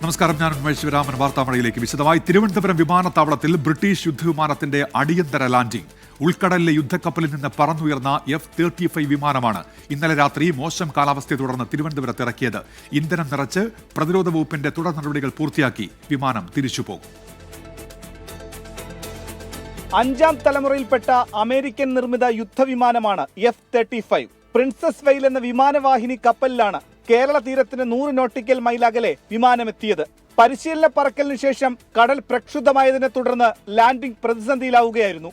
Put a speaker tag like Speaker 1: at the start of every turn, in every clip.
Speaker 1: നമസ്കാരം, ഞാൻ ഉന്മേഷ് ശിവരാമൻ. വാർത്താമഴയിലേക്ക് വിശദമായി. തിരുവനന്തപുരം വിമാനത്താവളത്തിൽ ബ്രിട്ടീഷ് യുദ്ധവിമാനത്തിന്റെ അടിയന്തര ലാൻഡിംഗ്. ഉൾക്കടലിലെ യുദ്ധക്കപ്പലിൽ നിന്ന് പറന്നുയർന്ന F-35 വിമാനമാണ് ഇന്നലെ രാത്രി മോശം കാലാവസ്ഥയെ തുടർന്ന് തിരുവനന്തപുരത്ത് ഇറക്കിയത്. ഇന്ധനം നിറച്ച് പ്രതിരോധ വകുപ്പിന്റെ തുടർ നടപടികൾ പൂർത്തിയാക്കി വിമാനം തിരിച്ചുപോകും.
Speaker 2: 5ാം തലമുറയിൽപ്പെട്ട അമേരിക്കൻ നിർമ്മിത യുദ്ധവിമാനമാണ് F-35. പ്രിൻസസ് വെയിൽ എന്ന വിമാനവാഹിനി കപ്പലിലാണ് കേരള തീരത്തിന് 100 നോട്ടിക്കൽ മൈൽ അകലെ വിമാനമെത്തിയത്. പരിശീലന പറക്കലിന് ശേഷം കടൽ പ്രക്ഷുബ്ധമായതിനെ തുടർന്ന് ലാൻഡിംഗ് പ്രതിസന്ധിയിലാവുകയായിരുന്നു.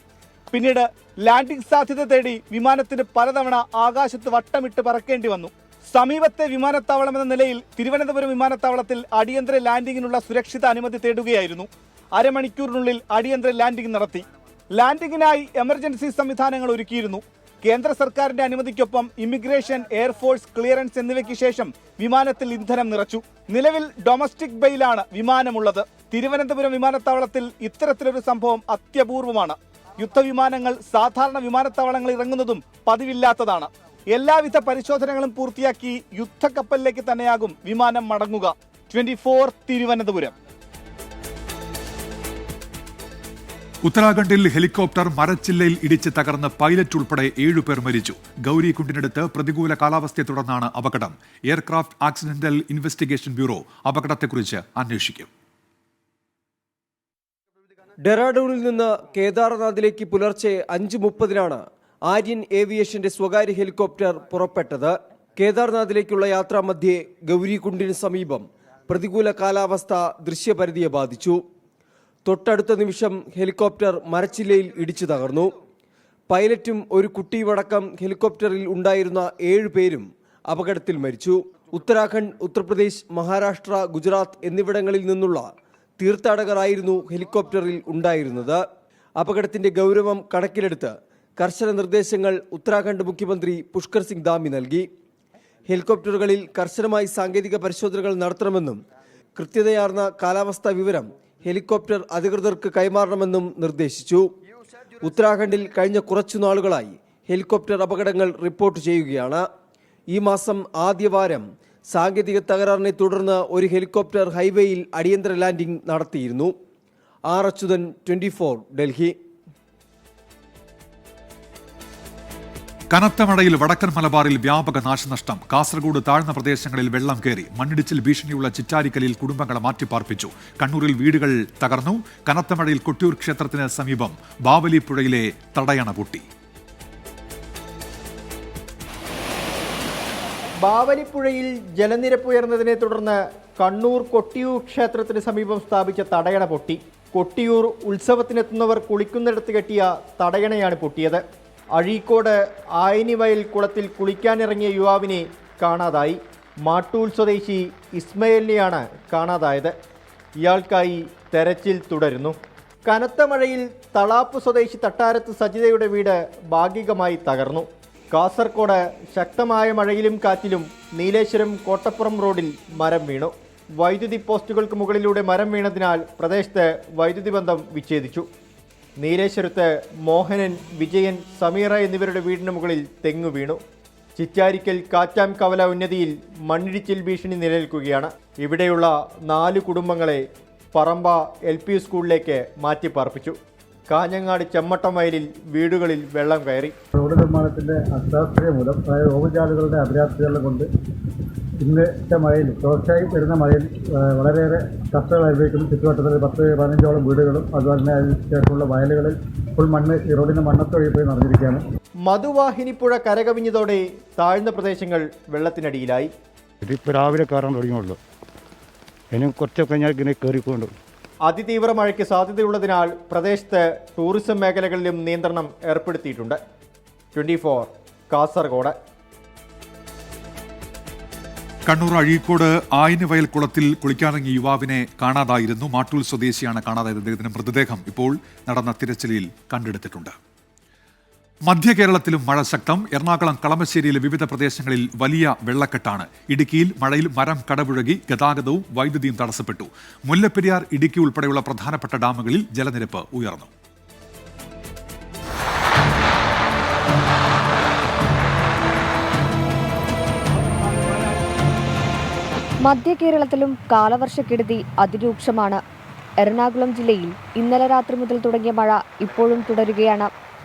Speaker 2: പിന്നീട് ലാൻഡിംഗ് സാധ്യത തേടി വിമാനത്തിന് പലതവണ ആകാശത്ത് വട്ടമിട്ട് പറക്കേണ്ടി വന്നു. സമീപത്തെ വിമാനത്താവളം എന്ന നിലയിൽ തിരുവനന്തപുരം വിമാനത്താവളത്തിൽ അടിയന്തര ലാൻഡിംഗിനുള്ള സുരക്ഷിത അനുമതി തേടുകയായിരുന്നു. അരമണിക്കൂറിനുള്ളിൽ അടിയന്തര ലാൻഡിംഗ് നടത്തി. ലാൻഡിംഗിനായി എമർജൻസി സംവിധാനങ്ങൾ ഒരുക്കിയിരുന്നു. കേന്ദ്ര സർക്കാരിന്റെ അനുമതിക്കൊപ്പം ഇമിഗ്രേഷൻ, എയർഫോഴ്സ് ക്ലിയറൻസ് എന്നിവയ്ക്ക് ശേഷം വിമാനത്തിൽ ഇന്ധനം നിറച്ചു. നിലവിൽ ഡൊമസ്റ്റിക് ബേയിലാണ് വിമാനമുള്ളത്. തിരുവനന്തപുരം വിമാനത്താവളത്തിൽ ഇത്തരത്തിലൊരു സംഭവം അത്യപൂർവമാണ്. യുദ്ധവിമാനങ്ങൾ സാധാരണ വിമാനത്താവളങ്ങളിൽ ഇറങ്ങുന്നതും പതിവില്ലാത്തതാണ്. എല്ലാവിധ പരിശോധനകളും പൂർത്തിയാക്കി യുദ്ധക്കപ്പലിലേക്ക് തന്നെയാകും വിമാനം മടങ്ങുക. 24 തിരുവനന്തപുരം.
Speaker 1: ഉത്തരാഖണ്ഡിൽ ഹെലികോപ്റ്റർ മരച്ചില്ലയിൽ ഇടിച്ച് തകർന്ന് പൈലറ്റ് ഉൾപ്പെടെ 7 പേർ മരിച്ചു. ഗൗരികുണ്ടിനടുത്ത് പ്രതികൂല കാലാവസ്ഥയെ തുടർന്നാണ് അപകടം. എയർക്രാഫ്റ്റ് ആക്സിഡന്റൽ ഇൻവെസ്റ്റിഗേഷൻ ബ്യൂറോ അപകടത്തെക്കുറിച്ച് അന്വേഷിക്കും.
Speaker 3: ഡെറാഡൂണിൽ നിന്ന് കേദാർനാഥിലേക്ക് പുലർച്ചെ 5:30-നാണ് ആര്യൻ ഏവിയേഷന്റെ സ്വകാര്യ ഹെലികോപ്റ്റർ പുറപ്പെട്ടത്. കേദാർനാഥിലേക്കുള്ള യാത്രാമധ്യേ ഗൗരികുണ്ടിന് സമീപം പ്രതികൂല കാലാവസ്ഥ ദൃശ്യപരിധിയെ ബാധിച്ചു. തൊട്ടടുത്ത നിമിഷം ഹെലികോപ്റ്റർ മരച്ചില്ലയിൽ ഇടിച്ചു തകർന്നു. പൈലറ്റും ഒരു കുട്ടിയുമടക്കം ഹെലികോപ്റ്ററിൽ ഉണ്ടായിരുന്ന 7 പേരും അപകടത്തിൽ മരിച്ചു. ഉത്തരാഖണ്ഡ്, ഉത്തർപ്രദേശ്, മഹാരാഷ്ട്ര, ഗുജറാത്ത് എന്നിവിടങ്ങളിൽ നിന്നുള്ള തീർത്ഥാടകരായിരുന്നു ഹെലികോപ്റ്ററിൽ ഉണ്ടായിരുന്നത്. അപകടത്തിന്റെ ഗൗരവം കണക്കിലെടുത്ത് കർശന നിർദ്ദേശങ്ങൾ ഉത്തരാഖണ്ഡ് മുഖ്യമന്ത്രി പുഷ്കർ സിംഗ് ധാമി നൽകി. ഹെലികോപ്റ്ററുകളിൽ കർശനമായി സാങ്കേതിക പരിശോധനകൾ നടത്തണമെന്നും കൃത്യതയാർന്ന കാലാവസ്ഥാ വിവരം ഹെലികോപ്റ്റർ അധികൃതർക്ക് കൈമാറണമെന്നും നിർദ്ദേശിച്ചു. ഉത്തരാഖണ്ഡിൽ കഴിഞ്ഞ കുറച്ചു നാളുകളായി ഹെലികോപ്റ്റർ അപകടങ്ങൾ റിപ്പോർട്ട് ചെയ്യുകയാണ്. ഈ മാസം ആദ്യവാരം സാങ്കേതിക തകരാറിനെ തുടർന്ന് ഒരു ഹെലികോപ്റ്റർ ഹൈവേയിൽ അടിയന്തര ലാൻഡിംഗ് നടത്തിയിരുന്നു. ആർ അച്യുതൻ, 24, ഡൽഹി.
Speaker 1: കനത്ത മഴയിൽ വടക്കൻ മലബാറിൽ വ്യാപക നാശനഷ്ടം. കാസർഗോഡ് താഴ്ന്ന പ്രദേശങ്ങളിൽ വെള്ളം കയറി. മണ്ണിടിച്ചിൽ ഭീഷണിയുള്ള ചിറ്റാരിക്കലിൽ കുടുംബങ്ങളെ മാറ്റിപ്പാർപ്പിച്ചു. കണ്ണൂരിൽ വീടുകൾ തകർന്നു. കനത്ത മഴയിൽ കൊട്ടിയൂർ ക്ഷേത്രത്തിന് സമീപം ബാവലിപ്പുഴയിലെ തടയണ പൊട്ടി.
Speaker 4: ബാവലിപ്പുഴയിൽ ജലനിരപ്പ് ഉയർന്നതിനെ തുടർന്ന് കണ്ണൂർ കൊട്ടിയൂർ ക്ഷേത്രത്തിന് സമീപം സ്ഥാപിച്ച തടയണ പൊട്ടി. കൊട്ടിയൂർ ഉത്സവത്തിനെത്തുന്നവർ കുളിക്കുന്നിടത്ത് കെട്ടിയ തടയണയാണ് പൊട്ടിയത്. അഴീക്കോട് ആയനിവയൽ കുളത്തിൽ കുളിക്കാനിറങ്ങിയ യുവാവിനെ കാണാതായി. മാട്ടൂൽ സ്വദേശി ഇസ്മയിലിനെയാണ് കാണാതായത്. ഇയാൾക്കായി തെരച്ചിൽ തുടരുന്നു. കനത്ത മഴയിൽ തളാപ്പ് സ്വദേശി തട്ടാരത്ത് സജിതയുടെ വീട് ഭാഗികമായി തകർന്നു. കാസർഗോഡ് ശക്തമായ മഴയിലും കാറ്റിലും നീലേശ്വരം കോട്ടപ്പുറം റോഡിൽ മരം വീണു. വൈദ്യുതി പോസ്റ്റുകൾക്ക് മുകളിലൂടെ മരം വീണതിനാൽ പ്രദേശത്ത് വൈദ്യുതി ബന്ധം വിച്ഛേദിച്ചു. നീലേശ്വരത്ത് മോഹനൻ, വിജയൻ, സമീറ എന്നിവരുടെ വീടിന് മുകളിൽ തെങ്ങു വീണു. ചിറ്റാരിക്കൽ കാറ്റാം കവല ഉന്നതിയിൽ മണ്ണിടിച്ചിൽ ഭീഷണി നിലനിൽക്കുകയാണ്. ഇവിടെയുള്ള 4 കുടുംബങ്ങളെ പറമ്പ LP സ്കൂളിലേക്ക് മാറ്റിപ്പാർപ്പിച്ചു. കാഞ്ഞങ്ങാട് ചെമ്മട്ടം വയലിൽ വീടുകളിൽ വെള്ളം കയറി.
Speaker 5: റോഡ് നിർമ്മാണത്തിൻ്റെ അശാസ്ത്രീയ മൂലം, അതായത് ഓവുചാലുകളുടെ അപര്യാപ്തത കൊണ്ട് ഇന്നത്തെ മഴയിൽ, തുടർച്ചയായി വരുന്ന മഴയിൽ വളരെയേറെ കഷ്ടങ്ങൾ അനുഭവിക്കുന്നു. ചുറ്റുവട്ടത്തിൽ 10-15ഓളം വീടുകളും അതുപോലെ തന്നെ അതിന് ശേഷമുള്ള വയലുകളിൽ ഫുൾ മണ്ണ്, ഈ റോഡിൻ്റെ മണ്ണത്തൊഴി പോയി നിറഞ്ഞിരിക്കുകയാണ്.
Speaker 4: മധുവാഹിനിപ്പുഴ കരകവിഞ്ഞതോടെ താഴ്ന്ന പ്രദേശങ്ങൾ വെള്ളത്തിനടിയിലായി.
Speaker 5: ഇതിപ്പോൾ രാവിലെ കയറാൻ തുടങ്ങിയുള്ളൂ. ഇനിയും കുറച്ചൊക്കെ ഞാൻ ഇങ്ങനെ കയറിക്കൊണ്ടു.
Speaker 4: അതിതീവ്ര മഴയ്ക്ക് സാധ്യതയുള്ളതിനാൽ പ്രദേശത്ത് ടൂറിസം മേഖലകളിലും നിയന്ത്രണം ഏർപ്പെടുത്തിയിട്ടുണ്ട്. 24 കാസർഗോഡ്.
Speaker 1: കണ്ണൂർ അഴീക്കോട് ആയനിവയൽ കുളത്തിൽ കുളിക്കാനിറങ്ങിയ യുവാവിനെ കാണാതായിരുന്നു. മാട്ടൂൽ സ്വദേശിയാണ് കാണാതായത്. അദ്ദേഹത്തിന്റെ മൃതദേഹം ഇപ്പോൾ നടന്ന തിരച്ചിലിൽ കണ്ടെടുത്തിട്ടുണ്ട്. മധ്യ കേരളത്തിലും മഴ ശക്തം. എറണാകുളം കളമശ്ശേരിയിലെ വിവിധ പ്രദേശങ്ങളിൽ വലിയ വെള്ളക്കെട്ടാണ്. ഇടുക്കിയിൽ മഴയിൽ മരം കടപുഴകി ഗതാഗതവും വൈദ്യുതിയും തടസ്സപ്പെട്ടു. മുല്ലപ്പെരിയാർ, ഇടുക്കി ഉൾപ്പെടെയുള്ള പ്രധാനപ്പെട്ട ഡാമുകളിൽ ജലനിരപ്പ് ഉയർന്നു.
Speaker 6: മധ്യ കേരളത്തിലും കാലവർഷക്കെടുതി അതിരൂക്ഷമാണ്. എറണാകുളം ജില്ലയിൽ ഇന്നലെ രാത്രി മുതൽ തുടങ്ങിയ മഴ ഇപ്പോഴും തുടരുകയാണ്.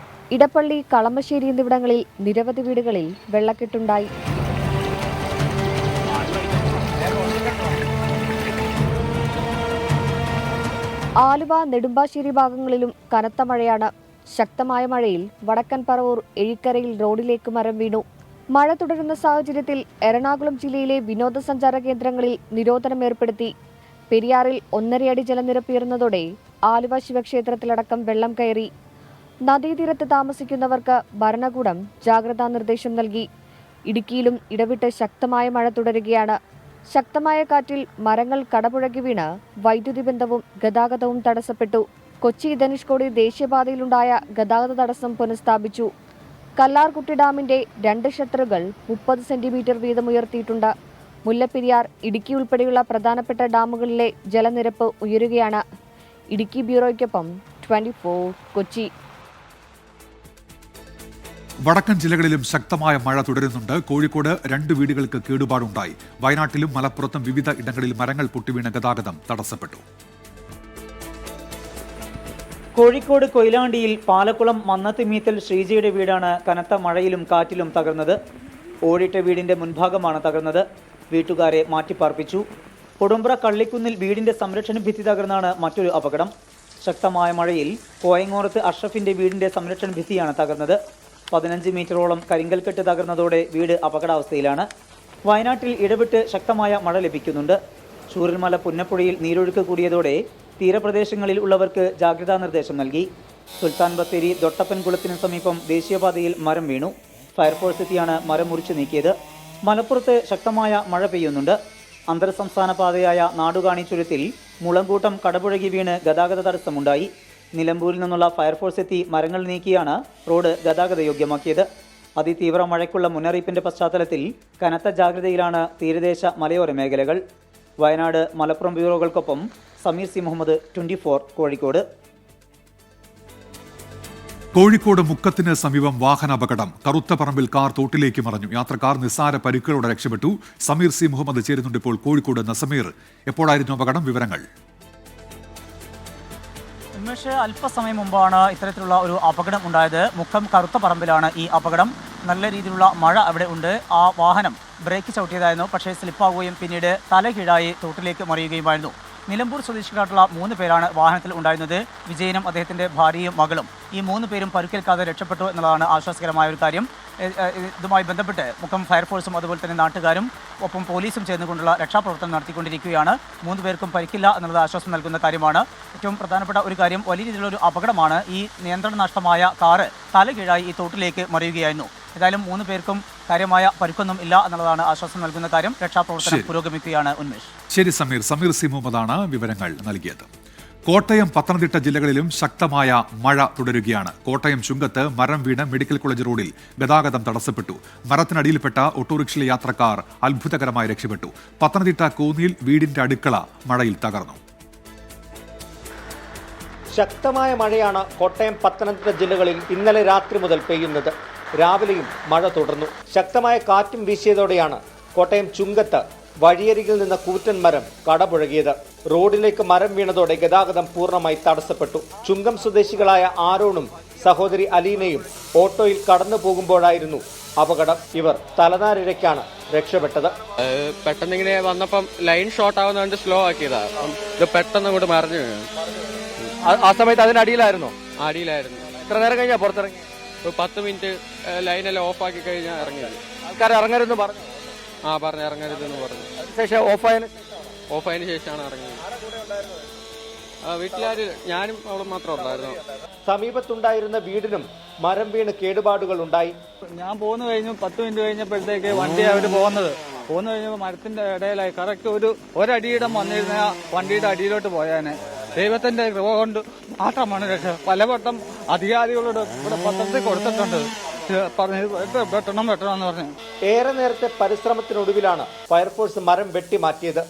Speaker 6: ഇടപ്പള്ളി, കളമശ്ശേരി എന്നിവിടങ്ങളിൽ നിരവധി വീടുകളിൽ വെള്ളക്കെട്ടുണ്ടായി. ആലുവ, നെടുമ്പാശ്ശേരി ഭാഗങ്ങളിലും കനത്ത മഴയാണ്. ശക്തമായ മഴയിൽ വടക്കൻ പറവൂർ എഴിക്കരയിൽ റോഡിലേക്ക് മരം വീണു. മഴ തുടരുന്ന സാഹചര്യത്തിൽ എറണാകുളം ജില്ലയിലെ വിനോദസഞ്ചാര കേന്ദ്രങ്ങളിൽ നിരോധനം ഏർപ്പെടുത്തി. പെരിയാറിൽ 1.5 അടി ജലനിരപ്പ് ഉയർന്നതോടെ ആലുവ ശിവക്ഷേത്രത്തിലടക്കം വെള്ളം കയറി. നദീതീരത്ത് താമസിക്കുന്നവർക്ക് ഭരണകൂടം ജാഗ്രതാ നിർദ്ദേശം നൽകി. ഇടുക്കിയിലും ഇടവിട്ട് ശക്തമായ മഴ തുടരുകയാണ്. ശക്തമായ കാറ്റിൽ മരങ്ങൾ കടപുഴകി വീണ് വൈദ്യുതി ബന്ധവും ഗതാഗതവും തടസ്സപ്പെട്ടു. കൊച്ചി ധനുഷ്കോടി ദേശീയപാതയിലുണ്ടായ ഗതാഗത തടസ്സം പുനഃസ്ഥാപിച്ചു. കല്ലാർകുട്ടി ഡാമിന്റെ 2 ഷട്ടറുകൾ 30 സെന്റിമീറ്റർ വീതം ഉയർത്തിയിട്ടുണ്ട്. മുല്ലപ്പെരിയാർ, ഇടുക്കി ഉൾപ്പെടെയുള്ള പ്രധാനപ്പെട്ട ഡാമുകളിലെ ജലനിരപ്പ് ഉയരുകയാണ്. ഇടുക്കി ബ്യൂറോയ്ക്കൊപ്പം 24 കൊച്ചി.
Speaker 1: വടക്കൻ ജില്ലകളിലും ശക്തമായ മഴ തുടരുന്നുണ്ട്. കോഴിക്കോട് 2 വീടുകൾക്ക് കേടുപാടുണ്ടായി. വയനാട്ടിലും മലപ്പുറത്തും വിവിധ ഇടങ്ങളിൽ മരങ്ങൾ പൊട്ടിവീണ് ഗതാഗതം തടസ്സപ്പെട്ടു.
Speaker 7: കോഴിക്കോട് കൊയിലാണ്ടിയിൽ പാലക്കുളം മന്നത്ത് മീത്തൽ ശ്രീജയുടെ വീടാണ് കനത്ത മഴയിലും കാറ്റിലും തകർന്നത്. ഓടിട്ട വീടിന്റെ മുൻഭാഗമാണ് തകർന്നത്. വീട്ടുകാരെ മാറ്റിപ്പാർപ്പിച്ചു. കൊടുമ്പ്ര കള്ളിക്കുന്നിൽ വീടിന്റെ സംരക്ഷണ ഭിത്തി തകർന്നാണ് മറ്റൊരു അപകടം. ശക്തമായ മഴയിൽ കോയങ്ങോറത്ത് അഷ്റഫിന്റെ വീടിന്റെ സംരക്ഷണ ഭിത്തിയാണ് തകർന്നത്. 15 മീറ്ററോളം കരിങ്കൽക്കെട്ട് തകർന്നതോടെ വീട് അപകടാവസ്ഥയിലാണ്. വയനാട്ടിൽ ഇടവിട്ട് ശക്തമായ മഴ ലഭിക്കുന്നുണ്ട്. ചൂരൽമല പുന്നപ്പുഴയിൽ നീരൊഴുക്ക് കൂടിയതോടെ തീരപ്രദേശങ്ങളിൽ ഉള്ളവർക്ക് ജാഗ്രതാ നിർദ്ദേശം നൽകി. സുൽത്താൻ ബത്തേരി ദൊട്ടപ്പൻ കുളത്തിന് സമീപം ദേശീയപാതയിൽ മരം വീണു. ഫയർഫോഴ്സ് എത്തിയാണ് മരം മുറിച്ചു നീക്കിയത്. മലപ്പുറത്ത് ശക്തമായ മഴ പെയ്യുന്നുണ്ട്. അന്തർ സംസ്ഥാന പാതയായ നാടുകാണി ചുരത്തിൽ മുളങ്കൂട്ടം കടപുഴകി വീണ് ഗതാഗത തടസ്സമുണ്ടായി. നിലമ്പൂരിൽ നിന്നുള്ള ഫയർഫോഴ്സ് എത്തി മരങ്ങൾ നീക്കിയാണ് റോഡ് ഗതാഗത യോഗ്യമാക്കിയത്. അതിതീവ്ര മഴയ്ക്കുള്ള മുന്നറിയിപ്പിന്റെ പശ്ചാത്തലത്തിൽ കനത്ത ജാഗ്രതയിലാണ് തീരദേശ മലയോര മേഖലകൾ. വയനാട്, മലപ്പുറം ബ്യൂറോകൾക്കൊപ്പം സമീർ സി മുഹമ്മദ്, 24 കോഴിക്കോട്.
Speaker 1: കോഴിക്കോട് മുക്കത്തിന് സമീപം വാഹനാപകടം. കറുത്ത പറമ്പിൽ കാർ തോട്ടിലേക്ക് മറഞ്ഞു. യാത്രക്കാർ നിസ്സാര പരിക്കുകളോടെ രക്ഷപ്പെട്ടു. സമീർ സി മുഹമ്മദ് ചേരുന്നുണ്ട് ഇപ്പോൾ കോഴിക്കോട്. സമീർ, എപ്പോഴായിരുന്നു അപകടം? വിവരങ്ങൾ.
Speaker 8: ഉന്മേഷ്, അല്പസമയം മുമ്പാണ് ഇത്തരത്തിലുള്ള ഒരു അപകടം ഉണ്ടായത്. മുക്കം കറുത്ത പറമ്പിലാണ് ഈ അപകടം. നല്ല രീതിയിലുള്ള മഴ അവിടെ ഉണ്ട്. ആ വാഹനം ബ്രേക്ക് ചവിട്ടിയതായിരുന്നു. പക്ഷേ സ്ലിപ്പാവുകയും പിന്നീട് തലകീഴായി തോട്ടിലേക്ക് മറിയുകയുമായിരുന്നു. നിലമ്പൂർ സ്വദേശികളായിട്ടുള്ള 3 പേരാണ് വാഹനത്തിൽ ഉണ്ടായിരുന്നത്. വിജയനും അദ്ദേഹത്തിൻ്റെ ഭാര്യയും മകളും. ഈ 3 പേരും പരുക്കേൽക്കാതെ രക്ഷപ്പെട്ടു എന്നുള്ളതാണ് ആശ്വാസകരമായ ഒരു കാര്യം. ഇതുമായി ബന്ധപ്പെട്ട് മുക്കം ഫയർഫോഴ്സും അതുപോലെ തന്നെ നാട്ടുകാരും ഒപ്പം പോലീസും ചേർന്നുകൊണ്ടുള്ള രക്ഷാപ്രവർത്തനം നടത്തിക്കൊണ്ടിരിക്കുകയാണ്. 3 പേർക്കും പരിക്കില്ല എന്നുള്ളത് ആശ്വാസം നൽകുന്ന കാര്യമാണ്. ഏറ്റവും പ്രധാനപ്പെട്ട ഒരു കാര്യം, വലിയ രീതിയിലുള്ള ഒരു അപകടമാണ്. ഈ നിയന്ത്രണ നഷ്ടമായ കാറ് തലകീഴായി ഈ തോട്ടിലേക്ക് മറിയുകയായിരുന്നു. ഏതായാലും 3 പേർക്കും കാര്യമായ പരിക്കൊന്നും ഇല്ല എന്നുള്ളതാണ് ആശ്വാസം നൽകുന്ന കാര്യം. രക്ഷാപ്രവർത്തനം പുരോഗമിക്കുകയാണ്. ഉന്മേഷ്.
Speaker 1: ശരി സമീർ. സമീർ സി മുഹമ്മദാണ് വിവരങ്ങൾ നൽകിയത്. കോട്ടയം, പത്തനംതിട്ട ജില്ലകളിലും ശക്തമായ മഴ തുടരുകയാണ്. കോട്ടയം ചുങ്കത്ത് മരം വീണ് മെഡിക്കൽ കോളേജ് റോഡിൽ ഗതാഗതം തടസ്സപ്പെട്ടു. മരത്തിനടിയിൽപ്പെട്ട ഓട്ടോറിക്ഷയിലെ യാത്രക്കാർ അത്ഭുതകരമായി രക്ഷപ്പെട്ടു. പത്തനംതിട്ട കോന്നിയിൽ വീടിന്റെ അടുക്കള മഴയിൽ തകർന്നു.
Speaker 4: ശക്തമായ മഴയാണ് കോട്ടയം, പത്തനംതിട്ട ജില്ലകളിൽ ഇന്നലെ രാത്രി മുതൽ പെയ്യുന്നത്. രാവിലെയും മഴ തുടർന്നു. ശക്തമായ കാറ്റും വീശിയതോടെയാണ് കോട്ടയം ചുങ്കത്ത് വഴിയരികിൽ നിന്ന് കൂറ്റൻ മരം കടപുഴകിയത്. റോഡിലേക്ക് മരം വീണതോടെ ഗതാഗതം പൂർണ്ണമായി തടസ്സപ്പെട്ടു. ചുങ്കം സ്വദേശികളായ ആരോണും സഹോദരി അലീനയും ഓട്ടോയിൽ കടന്നു പോകുമ്പോഴായിരുന്നു അപകടം. ഇവർ തലനാരിഴയ്ക്കാണ് രക്ഷപ്പെട്ടത്.
Speaker 9: പെട്ടെന്ന് ഇങ്ങനെ വന്നപ്പം ലൈൻ ഷോർട്ട് ആവുന്നതുകൊണ്ട് സ്ലോ ആക്കിയതാ. ഇത് പെട്ടെന്ന് അങ്ങോട്ട് മറിഞ്ഞു.
Speaker 4: ആ സമയത്ത് അതിനടിയിലായിരുന്നോ?
Speaker 9: അടിയിലായിരുന്നു.
Speaker 4: എത്ര നേരം കഴിഞ്ഞാ പുറത്തിറങ്ങി?
Speaker 9: 10 മിനിറ്റ് ലൈനെല്ലാം ഓഫ് ആക്കി കഴിഞ്ഞാൽ ഇറങ്ങിയത്.
Speaker 4: ആൾക്കാർ ഇറങ്ങരുതെന്ന് പറഞ്ഞു.
Speaker 9: പറഞ്ഞു ഇറങ്ങരുതെന്ന് പറഞ്ഞു.
Speaker 4: ശേഷം
Speaker 9: ഓഫായതിനു ശേഷമാണ് ഇറങ്ങിയത്. വീട്ടിലാര് ഞാനും അവളും മാത്രം ഉണ്ടായിരുന്നു.
Speaker 4: സമീപത്തുണ്ടായിരുന്ന വീടിനും മരം വീണ് കേടുപാടുകൾ ഉണ്ടായി.
Speaker 10: ഞാൻ പോന്നു കഴിഞ്ഞു. 10 മിനിറ്റ് കഴിഞ്ഞപ്പോഴത്തേക്ക് വണ്ടി അവർ പോന്നു കഴിഞ്ഞപ്പോൾ മരത്തിന്റെ ഇടയിലായി കറക്റ്റ് ഒരടിയിടം വന്നിരുന്ന വണ്ടിയുടെ അടിയിലോട്ട് പോയാനെ. ദൈവത്തിന്റെ കൃപ കൊണ്ട് മാത്രമാണ് രക്ഷ. പലവട്ടം അധികാരികളോട് ഇവിടെ പത്രത്തിൽ കൊടുത്തിട്ടുണ്ട്, വെട്ടണം എന്ന് പറഞ്ഞു.
Speaker 4: ഏറെ നേരത്തെ പരിശ്രമത്തിനൊടുവിലാണ് ഫയർഫോഴ്സ് മരം വെട്ടിമാറ്റിയത്.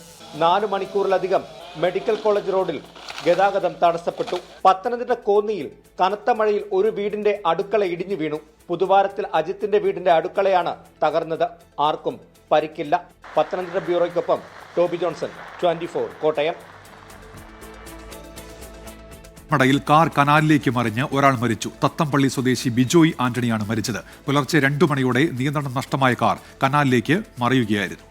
Speaker 4: 4 മണിക്കൂറിലധികം മെഡിക്കൽ കോളേജ് റോഡിൽ ഗതാഗതം തടസ്സപ്പെട്ടു. പത്തനംതിട്ട കോന്നിയിൽ കനത്ത മഴയിൽ ഒരു വീടിന്റെ അടുക്കള ഇടിഞ്ഞു വീണു. പുതുവാരത്തിൽ അജിത്തിന്റെ വീടിന്റെ അടുക്കളയാണ് തകർന്നത്. ആർക്കും
Speaker 2: പരിക്കില്ല. പത്തനംതിട്ട ബ്യൂറോയ്ക്കൊപ്പം ടോബി ജോൺസൺ, 24 കോട്ടയം.
Speaker 1: മടയിൽ കാർ കനാലിലേക്ക് മറിഞ്ഞ് ഒരാൾ മരിച്ചു. തത്തംപള്ളി സ്വദേശി ബിജോയ് ആന്റണിയാണ് മരിച്ചത്. പുലർച്ചെ 2 മണിയോടെ നിയന്ത്രണം നഷ്ടമായ കാർ കനാലിലേക്ക് മറിയുകയായിരുന്നു.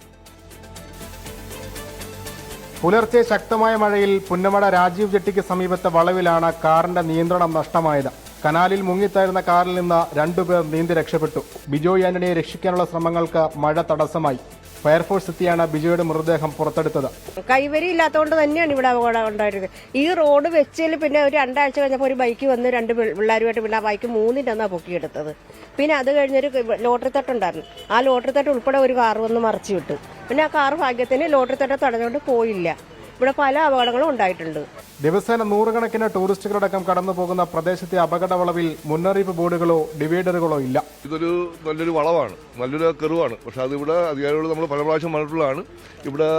Speaker 11: പുലർച്ചെ ശക്തമായ മഴയിൽ പുന്നമട രാജീവ് ജെട്ടിക്ക് സമീപത്തെ വളവിലാണ് കാറിന്റെ നിയന്ത്രണം നഷ്ടമായത്. കനാലിൽ മുങ്ങിത്തായിരുന്ന കാറിൽ നിന്ന് 2 പേർ നീന്തി രക്ഷപ്പെട്ടു. ബിജോയ് ആന്റണിയെ രക്ഷിക്കാനുള്ള ശ്രമങ്ങൾക്ക് മഴ തടസ്സമായി. ഫയർഫോഴ്സ് എത്തിയാണ് ബിജോയുടെ മൃതദേഹം പുറത്തെടുത്തത്.
Speaker 12: കൈവരി ഇല്ലാത്തതുകൊണ്ട് തന്നെയാണ് ഇവിടെ അപകടം ഉണ്ടായിരുന്നത്. ഈ റോഡ് വെച്ചതിൽ പിന്നെ ഒരു 2 ആഴ്ച കഴിഞ്ഞപ്പോൾ ഒരു ബൈക്ക് വന്ന് 2 പിള്ളേരുമായിട്ട് പിന്നെ ആ ബൈക്ക് 3 പൊക്കിയെടുത്തത്. പിന്നെ അത് കഴിഞ്ഞൊരു ലോട്ടറി തട്ടുണ്ടായിരുന്നു. ആ ലോട്ടറി തട്ട് ഉൾപ്പെടെ ഒരു കാർ വന്ന് മറിച്ചു വിട്ടു. പിന്നെ ആ കാർ ഭാഗ്യത്തിന് ലോട്ടറി തട്ട് തടഞ്ഞുകൊണ്ട് പോയില്ല. ഇവിടെ പല അപകടങ്ങളും ഉണ്ടായിട്ടുണ്ട്.
Speaker 11: ദിവസേന 100 കണക്കിന് ടൂറിസ്റ്റുകളടക്കം കടന്നു പോകുന്ന പ്രദേശത്തെ അപകട വളവിൽ മുന്നറിയിപ്പ് ബോർഡുകളോ ഡിവൈഡറുകളോ ഇല്ല.
Speaker 13: ഇതൊരു നല്ലൊരു വളവാണ്, നല്ലൊരു കെറുവാണ്. പക്ഷെ അതിവിടെ അധികാരികളോട് നമ്മൾ പല പ്രാവശ്യം പറഞ്ഞിട്ടുള്ളതാണ് ഇവിടെ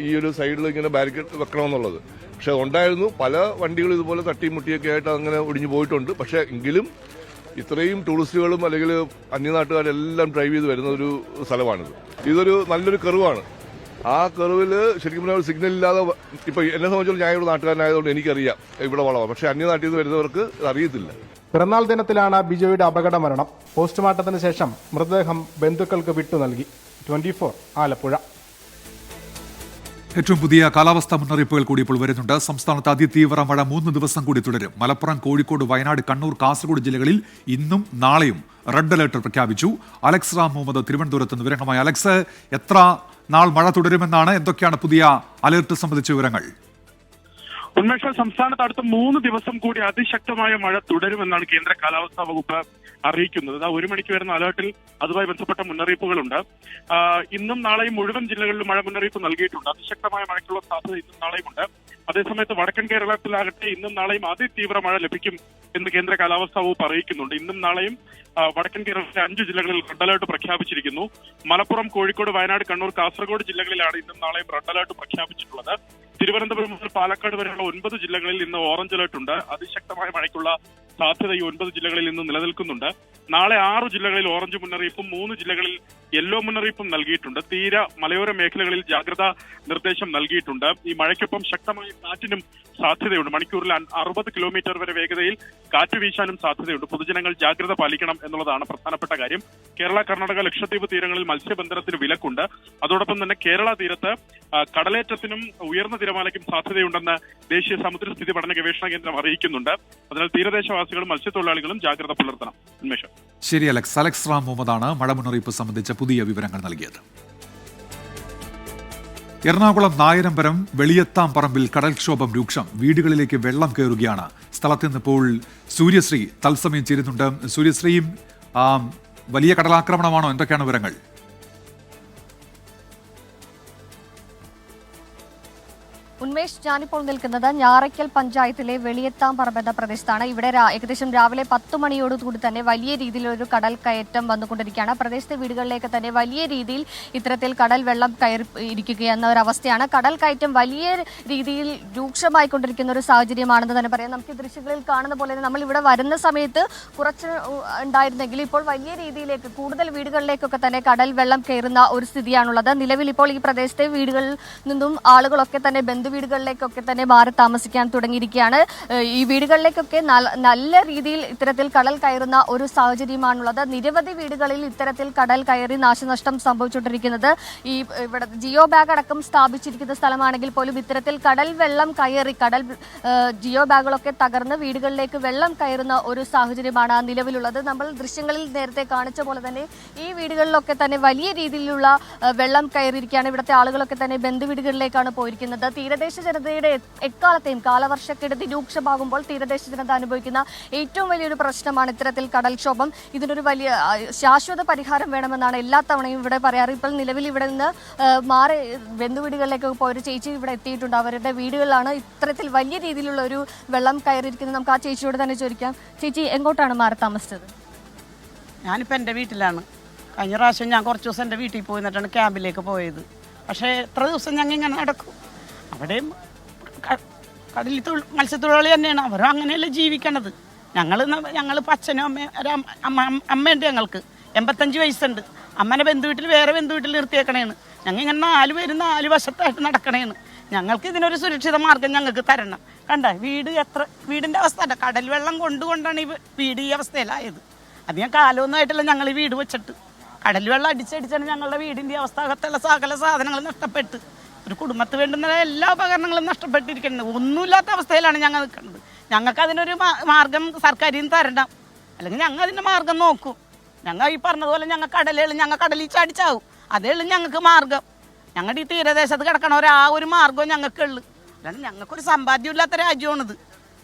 Speaker 13: ഈ ഒരു സൈഡിൽ ഇങ്ങനെ ബാരിക്കേഡ് വെക്കണമെന്നുള്ളത്. പക്ഷെ ഉണ്ടായിരുന്നു, പല വണ്ടികളും ഇതുപോലെ തട്ടിമുട്ടിയൊക്കെ ആയിട്ട് അങ്ങനെ ഒടിഞ്ഞു പോയിട്ടുണ്ട്. പക്ഷെ എങ്കിലും ഇത്രയും ടൂറിസ്റ്റുകളും അല്ലെങ്കിൽ അന്യനാട്ടുകാരെല്ലാം ഡ്രൈവ് ചെയ്ത് വരുന്ന ഒരു സ്ഥലമാണിത്. ഇതൊരു നല്ലൊരു കെറുവാണ്. ആ കെറുവിൽ ശരിക്കും പറഞ്ഞാൽ സിഗ്നൽ ഇല്ലാതെ, ഇപ്പൊ എന്നെ സംബന്ധിച്ചോളം ഞാൻ ഇവിടെ നാട്ടുകാരനായതുകൊണ്ട് എനിക്കറിയാം ഇവിടെ വളവാണ്. പക്ഷെ അന്യനാട്ടിൽ നിന്ന് വരുന്നവർക്ക് അറിയത്തില്ല.
Speaker 11: പിറന്നാൾ ദിനത്തിലാണ് ബിജോയുടെ അപകട മരണം. പോസ്റ്റ്മോർട്ടത്തിന് ശേഷം മൃതദേഹം ബന്ധുക്കൾക്ക് വിട്ടു നൽകി. 24 ആലപ്പുഴ.
Speaker 1: ഏറ്റവും പുതിയ കാലാവസ്ഥാ മുന്നറിയിപ്പുകൾ കൂടി ഇപ്പോൾ വരുന്നുണ്ട്. സംസ്ഥാനത്ത് അതിതീവ്ര മഴ 3 ദിവസം കൂടി തുടരും. മലപ്പുറം, കോഴിക്കോട്, വയനാട്, കണ്ണൂർ, കാസർഗോഡ് ജില്ലകളിൽ ഇന്നും നാളെയും റെഡ് അലർട്ട് പ്രഖ്യാപിച്ചു. അലക്സ് റാം മുഹമ്മദ് തിരുവനന്തപുരത്ത് നിന്ന് വിവരങ്ങളുമായി. അലക്സ്, എത്ര നാൾ മഴ തുടരുമെന്നാണ്, എന്തൊക്കെയാണ് പുതിയ അലർട്ട് സംബന്ധിച്ച വിവരങ്ങൾ?
Speaker 14: ഉന്മേഷ, സംസ്ഥാനത്ത് അടുത്ത 3 ദിവസം കൂടി അതിശക്തമായ മഴ തുടരുമെന്നാണ് കേന്ദ്ര കാലാവസ്ഥാ വകുപ്പ് അറിയിക്കുന്നത്. 1 മണിക്ക് വരുന്ന അലേർട്ടിൽ അതുമായി ബന്ധപ്പെട്ട മുന്നറിയിപ്പുകളുണ്ട്. ഇന്നും നാളെയും മുഴുവൻ ജില്ലകളിലും മഴ മുന്നറിയിപ്പ് നൽകിയിട്ടുണ്ട്. അതിശക്തമായ മഴയ്ക്കുള്ള സാധ്യത ഇന്നും നാളെയും ഉണ്ട്. അതേസമയത്ത് വടക്കൻ കേരളത്തിലാകട്ടെ ഇന്നും നാളെയും അതിതീവ്ര മഴ ലഭിക്കും എന്ന് കേന്ദ്ര കാലാവസ്ഥാ വകുപ്പ് അറിയിക്കുന്നുണ്ട്. ഇന്നും നാളെയും വടക്കൻ കേരളത്തിലെ 5 ജില്ലകളിൽ റെഡ് അലർട്ട് പ്രഖ്യാപിച്ചിരിക്കുന്നു. മലപ്പുറം, കോഴിക്കോട്, വയനാട്, കണ്ണൂർ, കാസർഗോഡ് ജില്ലകളിലാണ് ഇന്നും നാളെയും റെഡ് അലർട്ട് പ്രഖ്യാപിച്ചിട്ടുള്ളത്. തിരുവനന്തപുരം മുതൽ പാലക്കാട് വരെയുള്ള 9 ജില്ലകളിൽ ഇന്ന് ഓറഞ്ച് അലർട്ട് ഉണ്ട്. അതിശക്തമായ മഴയ്ക്കുള്ള സാധ്യത ഈ 9 ജില്ലകളിൽ ഇന്ന് നിലനിൽക്കുന്നുണ്ട്. നാളെ 6 ജില്ലകളിൽ ഓറഞ്ച് മുന്നറിയിപ്പും 3 ജില്ലകളിൽ യെല്ലോ മുന്നറിയിപ്പും നൽകിയിട്ടുണ്ട്. തീര മലയോര മേഖലകളിൽ ജാഗ്രതാ നിർദ്ദേശം നൽകിയിട്ടുണ്ട്. ഈ മഴയ്ക്കൊപ്പം ശക്തമായ കാറ്റിനും സാധ്യതയുണ്ട്. മണിക്കൂറിൽ 60 കിലോമീറ്റർ വരെ വേഗതയിൽ കാറ്റ് വീശാനും സാധ്യതയുണ്ട്. പൊതുജനങ്ങൾ ജാഗ്രത പാലിക്കണം എന്നുള്ളതാണ് പ്രധാനപ്പെട്ട കാര്യം. കേരള, കർണാടക, ലക്ഷദ്വീപ് തീരങ്ങളിൽ മത്സ്യബന്ധനത്തിന് വിലക്കുണ്ട്. അതോടൊപ്പം തന്നെ കേരള തീരത്ത് കടലേറ്റത്തിനും ഉയർന്ന തിരമാലയ്ക്കും സാധ്യതയുണ്ടെന്ന് ദേശീയ സമുദ്രസ്ഥിതി പഠന ഗവേഷണ കേന്ദ്രം അറിയിക്കുന്നുണ്ട്. അതിനാൽ തീരദേശവാസികളും മത്സ്യത്തൊഴിലാളികളും ജാഗ്രത പുലർത്തണം. ഉന്മേഷം.
Speaker 1: ശരി അലക്സ്. അലക്സ് റാം മുഹമ്മദാണ് മഴ മുന്നറിയിപ്പ് സംബന്ധിച്ച പുതിയ വിവരങ്ങൾ നൽകിയത്. എറണാകുളം നായരമ്പരം വെളിയത്താം പറമ്പിൽ കടൽക്ഷോഭം രൂക്ഷം. വീടുകളിലേക്ക് വെള്ളം കയറുകയാണ്. സ്ഥലത്ത് നിന്നിപ്പോൾ സൂര്യശ്രീ തത്സമയം ചേരുന്നുണ്ട്. സൂര്യശ്രീയും വലിയ കടലാക്രമണമാണോ? എന്തൊക്കെയാണ് വിവരങ്ങൾ?
Speaker 6: ഉന്മേഷ്, ഞാനിപ്പോൾ നിൽക്കുന്നത് ഞാറയ്ക്കൽ പഞ്ചായത്തിലെ വെളിയത്താം പറമ്പ് എന്ന പ്രദേശത്താണ്. ഇവിടെ ഏകദേശം രാവിലെ 10 മണിയോടുകൂടി തന്നെ വലിയ രീതിയിലൊരു കടൽ കയറ്റം വന്നുകൊണ്ടിരിക്കുകയാണ്. പ്രദേശത്തെ വീടുകളിലേക്ക് തന്നെ വലിയ രീതിയിൽ ഇത്തരത്തിൽ കടൽ വെള്ളം കയറി ഇരിക്കുകയെന്ന ഒരവസ്ഥയാണ്. കടൽ കയറ്റം വലിയ രീതിയിൽ രൂക്ഷമായിക്കൊണ്ടിരിക്കുന്ന ഒരു സാഹചര്യമാണെന്ന് തന്നെ പറയാം. നമുക്ക് ദൃശ്യങ്ങളിൽ കാണുന്ന പോലെ നമ്മൾ ഇവിടെ വരുന്ന സമയത്ത് കുറച്ച് ഉണ്ടായിരുന്നെങ്കിൽ ഇപ്പോൾ വലിയ രീതിയിലേക്ക് കൂടുതൽ വീടുകളിലേക്കൊക്കെ തന്നെ കടൽ വെള്ളം കയറുന്ന ഒരു സ്ഥിതിയാണുള്ളത്. നിലവിൽ ഇപ്പോൾ ഈ പ്രദേശത്തെ വീടുകളിൽ നിന്നും ആളുകളൊക്കെ തന്നെ വീടുകളിലേക്കൊക്കെ തന്നെ മാറി താമസിക്കാൻ തുടങ്ങിയിരിക്കുകയാണ്. ഈ വീടുകളിലേക്കൊക്കെ നല്ല രീതിയിൽ ഇത്തരത്തിൽ കടൽ കയറുന്ന ഒരു സാഹചര്യമാണുള്ളത്. നിരവധി വീടുകളിൽ ഇത്തരത്തിൽ കടൽ കയറി നാശനഷ്ടം സംഭവിച്ചുകൊണ്ടിരിക്കുന്നത്. ഈ ഇവിടെ ജിയോ ബാഗ് അടക്കം സ്ഥാപിച്ചിരിക്കുന്ന സ്ഥലമാണെങ്കിൽ പോലും ഇത്തരത്തിൽ കടൽ വെള്ളം കയറി ജിയോ ബാഗുകളൊക്കെ തകർന്ന് വീടുകളിലേക്ക് വെള്ളം കയറുന്ന ഒരു സാഹചര്യമാണ് നിലവിലുള്ളത്. നമ്മൾ ദൃശ്യങ്ങളിൽ നേരത്തെ കാണിച്ച പോലെ തന്നെ ഈ വീടുകളിലൊക്കെ തന്നെ വലിയ രീതിയിലുള്ള വെള്ളം കയറിയിരിക്കുകയാണ്. ഇവിടുത്തെ ആളുകളൊക്കെ തന്നെ ബന്ധുവീടുകളിലേക്കാണ് പോയിരിക്കുന്നത്. തീരദേശ ജനതയുടെ എക്കാലത്തെയും കാലവർഷക്കെടുതി രൂക്ഷമാകുമ്പോൾ തീരദേശ ജനത അനുഭവിക്കുന്ന ഏറ്റവും വലിയൊരു പ്രശ്നമാണ് ഇത്തരത്തിൽ കടൽക്ഷോഭം. ഇതിനൊരു വലിയ ശാശ്വത പരിഹാരം വേണമെന്നാണ് എല്ലാ തവണയും ഇവിടെ പറയാറ്. ഇപ്പോൾ നിലവിൽ ഇവിടെ നിന്ന് മാറി ബന്ധുവീടുകളിലേക്ക് പോയൊരു ചേച്ചി ഇവിടെ എത്തിയിട്ടുണ്ട്. അവരുടെ വീടുകളിലാണ് ഇത്തരത്തിൽ വലിയ രീതിയിലുള്ള ഒരു വെള്ളം കയറിയിരിക്കുന്നത്. നമുക്ക് ആ ചേച്ചിയോട് തന്നെ ചോദിക്കാം. ചേച്ചി, എങ്ങോട്ടാണ് മാറി താമസിച്ചത്?
Speaker 15: ഞാനിപ്പോൾ എൻ്റെ വീട്ടിലാണ്. കഴിഞ്ഞ പ്രാവശ്യം ഞാൻ കുറച്ച് ദിവസം എൻ്റെ വീട്ടിൽ പോയി നിന്നിട്ടാണ് ക്യാമ്പിലേക്ക് പോയത്. പക്ഷേ എത്ര ദിവസം ഞങ്ങൾ ഇങ്ങനെ നടക്കും. അവിടെയും കടലിൽ മത്സ്യത്തൊഴിലാളി തന്നെയാണ്. അവരും അങ്ങനെയല്ലേ ജീവിക്കണത്. ഞങ്ങൾ അച്ഛനും അമ്മയുണ്ട്. ഞങ്ങൾക്ക് 85 വയസ്സുണ്ട്. അമ്മനെ ബന്ധുവീട്ടിൽ വേറെ ബന്ധുവീട്ടിൽ നിർത്തിയേക്കണേന്ന്. ഞങ്ങൾ ഇങ്ങനെ 4 പേരും 4 വശത്തായിട്ട് നടക്കണേന്ന്. ഞങ്ങൾക്ക് ഇതിനൊരു സുരക്ഷിത മാർഗം ഞങ്ങൾക്ക് തരണം. കണ്ട വീടിൻ്റെ അവസ്ഥ അല്ല, കടൽ വെള്ളം കൊണ്ടുകൊണ്ടാണ് ഈ വീട് ഈ അവസ്ഥയിലായത്. അധികം കാലമൊന്നുമായിട്ടല്ല ഞങ്ങൾ ഈ വീട് വെച്ചിട്ട്. കടൽ വെള്ളം അടിച്ചടിച്ചാണ് ഞങ്ങളുടെ വീടിൻ്റെ അവസ്ഥ. അകത്തുള്ള സകല സാധനങ്ങൾ നഷ്ടപ്പെട്ട്, ഒരു കുടുംബത്തിന് വേണ്ടുന്ന എല്ലാ ഉപകരണങ്ങളും നഷ്ടപ്പെട്ടിരിക്കുന്നത്. ഒന്നുമില്ലാത്ത അവസ്ഥയിലാണ് ഞങ്ങൾ നിൽക്കുന്നത്. ഞങ്ങൾക്ക് അതിനൊരു മാർഗം സർക്കാരിൽ നിന്ന് തരണം, അല്ലെങ്കിൽ ഞങ്ങൾ അതിൻ്റെ മാർഗം നോക്കും. ഞങ്ങൾ ഈ പറഞ്ഞതുപോലെ ഞങ്ങൾ കടലിൽ ചാടിച്ചാവും. അതേ ഉള്ളൂ ഞങ്ങൾക്ക് മാർഗം. ഞങ്ങളുടെ ഈ തീരദേശത്ത് കിടക്കണ ഒരു മാർഗവും ഞങ്ങൾക്കുള്ളൂ. അല്ലാണ്ട് ഞങ്ങൾക്കൊരു സമ്പാദ്യമില്ലാത്ത രാജ്യമാണിത്.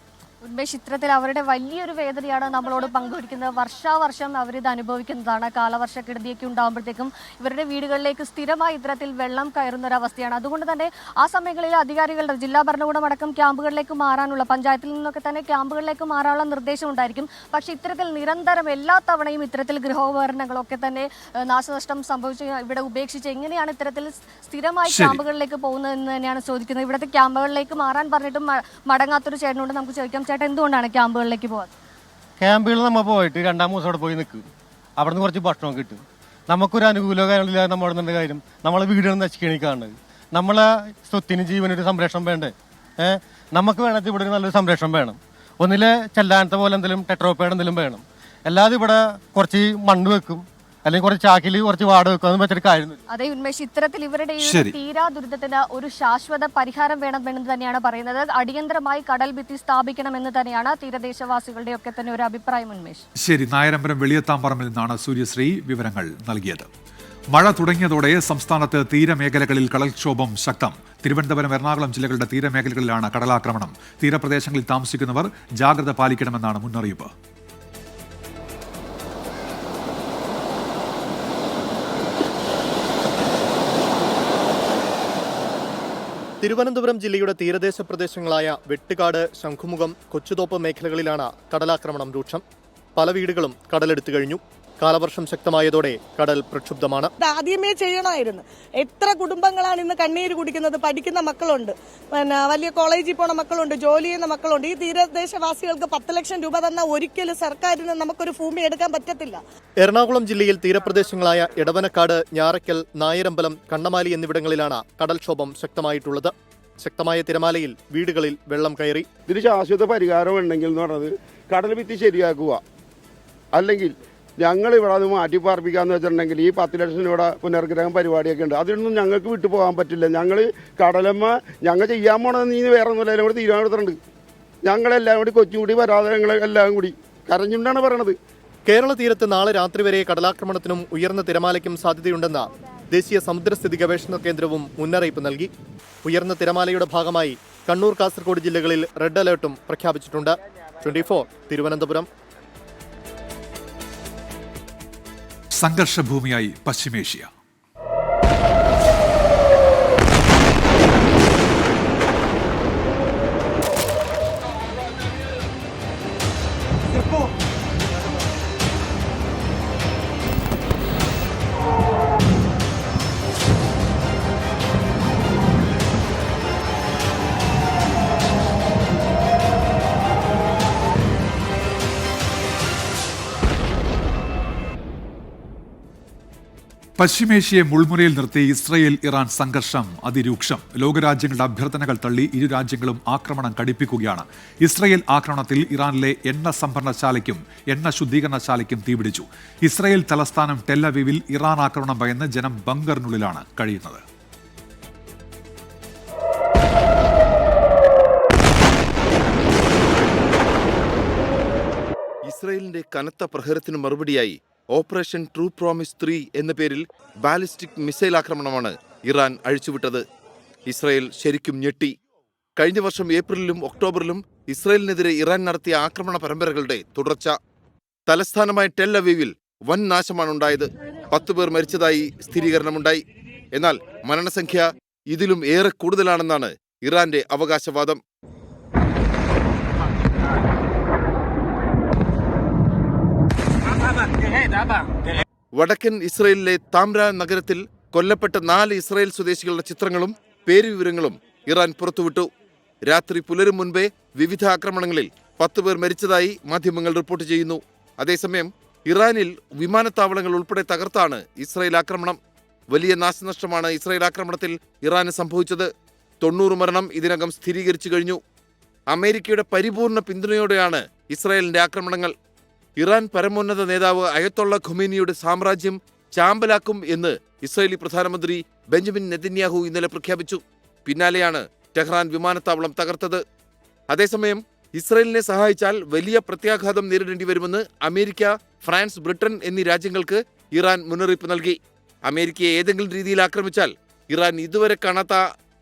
Speaker 6: ഉന്മേഷ്, ഇത്തരത്തിൽ അവരുടെ വലിയൊരു വേദനയാണ് നമ്മളോട് പങ്കുവയ്ക്കുന്നത്. വർഷാവർഷം അവരിത് അനുഭവിക്കുന്നതാണ്. കാലവർഷക്കെടുതിയൊക്കെ ഉണ്ടാകുമ്പോഴത്തേക്കും ഇവരുടെ വീടുകളിലേക്ക് സ്ഥിരമായി ഇത്തരത്തിൽ വെള്ളം കയറുന്ന ഒരവസ്ഥയാണ്. അതുകൊണ്ട് തന്നെ ആ സമയങ്ങളിൽ അധികാരികളുടെ ജില്ലാ ഭരണകൂടം അടക്കം ക്യാമ്പുകളിലേക്ക് മാറാനുള്ള, പഞ്ചായത്തിൽ നിന്നൊക്കെ തന്നെ ക്യാമ്പുകളിലേക്ക് മാറാനുള്ള നിർദ്ദേശം ഉണ്ടായിരിക്കും. പക്ഷേ ഇത്തരത്തിൽ നിരന്തരം എല്ലാ തവണയും ഇത്തരത്തിൽ ഗൃഹോപകരണങ്ങളൊക്കെ തന്നെ നാശനഷ്ടം സംഭവിച്ച് ഇവിടെ ഉപേക്ഷിച്ച് എങ്ങനെയാണ് ഇത്തരത്തിൽ സ്ഥിരമായി ക്യാമ്പുകളിലേക്ക് പോകുന്നതെന്ന് തന്നെയാണ് ചോദിക്കുന്നത്. ഇവിടുത്തെ ക്യാമ്പുകളിലേക്ക് മാറാൻ പറഞ്ഞിട്ടും മടങ്ങാത്തൊരു ചേട്ടനോട് നമുക്ക് ചോദിക്കാം. ചേട്ടാ, എന്തുകൊണ്ടാണ് ക്യാമ്പുകളിലേക്ക് പോകാൻ?
Speaker 16: ക്യാമ്പുകളിൽ നമ്മൾ പോയിട്ട് 2-ാം ദിവസം അവിടെ പോയി നിൽക്കും. അവിടെ നിന്ന് കുറച്ച് ഭക്ഷണം കിട്ടും. നമുക്കൊരു അനുകൂലമില്ല. നമ്മുടെ കാര്യം നമ്മളെ വീടുകൾ നശിക്കണിക്കാണ്. നമ്മളെ സ്വത്തിന് ജീവനൊരു സംരക്ഷണം വേണ്ടേ? നമുക്ക് വേണമെങ്കിൽ ഇവിടെ ഒരു നല്ലൊരു സംരക്ഷണം വേണം. ഒന്നിലെ ചെല്ലാനത്തെ പോലെ എന്തെങ്കിലും ടെട്രോപ്പേഡ് എന്തെങ്കിലും വേണം. അല്ലാതെ ഇവിടെ കുറച്ച് മണ്ണ് വെക്കും, അല്ലെങ്കിൽ കുറച്ച് ചാക്കിൽ കുറച്ച് വാട വെക്കും. അതൊന്നും വെച്ചിട്ട് കാര്യമില്ല.
Speaker 6: അതെ ഉന്മേഷ്, ഇത്തരത്തിൽ ഇവരുടെ തീരാ ദുരിതത്തിന് ഒരു ശാശ്വത പരിഹാരം വേണമെന്ന് തന്നെയാണ് പറയുന്നത്. അടിയന്തരമായി കടൽ ഭിത്തി സ്ഥാപിക്കണമെന്ന് തന്നെയാണ് തീരദേശവാസികളുടെ ഒക്കെ തന്നെ ഒരു അഭിപ്രായം. ഉന്മേഷ്,
Speaker 1: ശരി. നായരമ്പലം വെളിയത്താംപറമ്പിൽ നിന്നാണ് സൂര്യശ്രീ വിവരങ്ങൾ നൽകിയത്. മഴ തുടങ്ങിയതോടെ സംസ്ഥാനത്ത് തീരമേഖലകളിൽ കടൽക്ഷോഭം ശക്തം. തിരുവനന്തപുരം, എറണാകുളം ജില്ലകളുടെ തീരമേഖലകളിലാണ് കടലാക്രമണം. തീരപ്രദേശങ്ങളിൽ താമസിക്കുന്നവർ ജാഗ്രത പാലിക്കണമെന്നാണ് മുന്നറിയിപ്പ്.
Speaker 17: തിരുവനന്തപുരം ജില്ലയുടെ തീരദേശ പ്രദേശങ്ങളായ വെട്ടുകാട്, ശംഖുമുഖം, കൊച്ചുതോപ്പ് മേഖലകളിലാണ് കടലാക്രമണം രൂക്ഷം. പല വീടുകളും കടലെടുത്തു കഴിഞ്ഞു. കാലവർഷം ശക്തമായതോടെ കടൽ പ്രക്ഷുബ്ധമാണ്.
Speaker 18: ആദ്യമേ ചെയ്യണമായിരുന്നു. എത്ര കുടുംബങ്ങളാണ് ഇന്ന് കണ്ണീര് കുടിക്കുന്നത്? പഠിക്കുന്ന മക്കളുണ്ട്, വലിയ കോളേജിൽ പോണ മക്കളുണ്ട്, ജോലി ചെയ്യുന്ന മക്കളുണ്ട്. ഈ തീരദേശവാസികൾക്ക് 10 ലക്ഷം രൂപ തന്ന ഒരിക്കലും സർക്കാരിന് നമുക്കൊരു ഭൂമി എടുക്കാൻ പറ്റത്തില്ല.
Speaker 17: എറണാകുളം ജില്ലയിൽ തീരപ്രദേശങ്ങളായ എടവനക്കാട്, ഞാറയ്ക്കൽ, നായരമ്പലം, കണ്ണമാലി എന്നിവിടങ്ങളിലാണ് കടൽക്ഷോഭം ശക്തമായിട്ടുള്ളത്. ശക്തമായ തിരമാലയിൽ വീടുകളിൽ വെള്ളം കയറി.
Speaker 19: ഇതിന് ശാശ്വത പരിഹാരം ഉണ്ടെങ്കിൽ എന്ന് പറഞ്ഞത് കടൽ ഭിത്തി ശരിയാക്കുക, അല്ലെങ്കിൽ ഞങ്ങൾ ഇവിടെ അത് മാറ്റിപ്പാർപ്പിക്കാന്ന് വെച്ചിട്ടുണ്ടെങ്കിൽ ഈ 10 ലക്ഷം രൂപ പുനർഗ്രഹം പരിപാടിയൊക്കെ ഉണ്ട്. അതിനൊന്നും ഞങ്ങൾക്ക് വിട്ടുപോകാൻ പറ്റില്ല. ഞങ്ങൾ കടലമ്മ ഞങ്ങൾ ചെയ്യാൻ പോണത് നീ വേറെ ഒന്നുമില്ല, എല്ലാം കൂടി തീരുമാനമെടുത്തിട്ടുണ്ട്. ഞങ്ങളെല്ലാം കൂടി കൊച്ചുകൂടി വരാതെ ഞങ്ങളെല്ലാം കൂടി കരഞ്ഞുകൊണ്ടാണ് പറയണത്.
Speaker 17: കേരള തീരത്ത് നാളെ രാത്രി വരെ കടലാക്രമണത്തിനും ഉയർന്ന തിരമാലയ്ക്കും സാധ്യതയുണ്ടെന്ന് ദേശീയ സമുദ്രസ്ഥിതി ഗവേഷണ കേന്ദ്രവും മുന്നറിയിപ്പ് നൽകി. ഉയർന്ന തിരമാലയുടെ ഭാഗമായി കണ്ണൂർ, കാസർഗോഡ് ജില്ലകളിൽ റെഡ് അലേർട്ടും പ്രഖ്യാപിച്ചിട്ടുണ്ട്. 24 തിരുവനന്തപുരം.
Speaker 1: സംഘർഷഭൂമിയായി പശ്ചിമേഷ്യ. പശ്ചിമേഷ്യയെ മുൾമുനയിൽ നിർത്തി ഇസ്രയേൽ ഇറാൻ സംഘർഷം അതിരൂക്ഷം. ലോകരാജ്യങ്ങളുടെ അഭ്യർത്ഥനകൾ തള്ളി ഇരു രാജ്യങ്ങളും ആക്രമണം കടുപ്പിക്കുകയാണ്. ഇസ്രയേൽ ആക്രമണത്തിൽ ഇറാനിലെ എണ്ണ സംഭരണശാലയ്ക്കും എണ്ണ ശുദ്ധീകരണശാലയ്ക്കും തീപിടിച്ചു. ഇസ്രയേൽ തലസ്ഥാനം ടെല്ലവീവിൽ ഇറാൻ ആക്രമണം ഭയന്ന് ജനം ബങ്കറിനുള്ളിലാണ് കഴിയുന്നത്.
Speaker 20: ഇസ്രയേലിന്റെ കനത്ത പ്രഹരത്തിന് മറുപടിയായി ഓപ്പറേഷൻ ട്രൂ പ്രോമിസ് 3 എന്ന പേരിൽ ബാലിസ്റ്റിക് മിസൈൽ ആക്രമണമാണ് ഇറാൻ അഴിച്ചുവിട്ടത്. ഇസ്രയേൽ ശരിക്കും ഞെട്ടി. കഴിഞ്ഞ വർഷം ഏപ്രിലിലും ഒക്ടോബറിലും ഇസ്രയേലിനെതിരെ ഇറാൻ നടത്തിയ ആക്രമണ പരമ്പരകളുടെ തുടർച്ച. തലസ്ഥാനമായ ടെൽ അവീവിൽ വൻ നാശമാണുണ്ടായത്. 10 പേർ മരിച്ചതായി സ്ഥിരീകരണമുണ്ടായി. എന്നാൽ മരണസംഖ്യ ഇതിലും ഏറെ കൂടുതലാണെന്നാണ് ഇറാന്റെ അവകാശവാദം. വടക്കൻ ഇസ്രയേലിലെ താമ്ര നഗരത്തിൽ കൊല്ലപ്പെട്ട 4 ഇസ്രയേൽ സ്വദേശികളുടെ ചിത്രങ്ങളും പേരുവിവരങ്ങളും ഇറാൻ പുറത്തുവിട്ടു. രാത്രി പുലരും മുൻപേ വിവിധ ആക്രമണങ്ങളിൽ 10 പേർ മരിച്ചതായി മാധ്യമങ്ങൾ റിപ്പോർട്ട് ചെയ്യുന്നു. അതേസമയം ഇറാനിൽ വിമാനത്താവളങ്ങൾ ഉൾപ്പെടെ തകർത്താണ് ഇസ്രായേൽ ആക്രമണം. വലിയ നാശനഷ്ടമാണ് ഇസ്രായേൽ ആക്രമണത്തിൽ ഇറാന് സംഭവിച്ചത്. 90 മരണം ഇതിനകം സ്ഥിരീകരിച്ചു കഴിഞ്ഞു. അമേരിക്കയുടെ പരിപൂർണ പിന്തുണയോടെയാണ് ഇസ്രായേലിന്റെ ആക്രമണങ്ങൾ. ഇറാൻ പരമോന്നത നേതാവ് അയതൊള്ള ഖൊമേനിയുടെ സാമ്രാജ്യം ചാമ്പലാക്കും എന്ന് ഇസ്രായേലി പ്രധാനമന്ത്രി ബെഞ്ചമിൻ നെതന്യാഹു ഇന്നലെ പ്രഖ്യാപിച്ചു. പിന്നാലെയാണ് ടെഹ്റാൻ വിമാനത്താവളം തകർത്തത്. അതേസമയം ഇസ്രായേലിനെ സഹായിച്ചാൽ വലിയ പ്രത്യാഘാതം നേരിടേണ്ടി വരുമെന്ന് അമേരിക്ക, ഫ്രാൻസ്, ബ്രിട്ടൻ എന്നീ രാജ്യങ്ങൾക്ക് ഇറാൻ മുന്നറിയിപ്പ് നൽകി. അമേരിക്കയെ ഏതെങ്കിലും രീതിയിൽ ആക്രമിച്ചാൽ ഇറാൻ ഇതുവരെ കാണാത്ത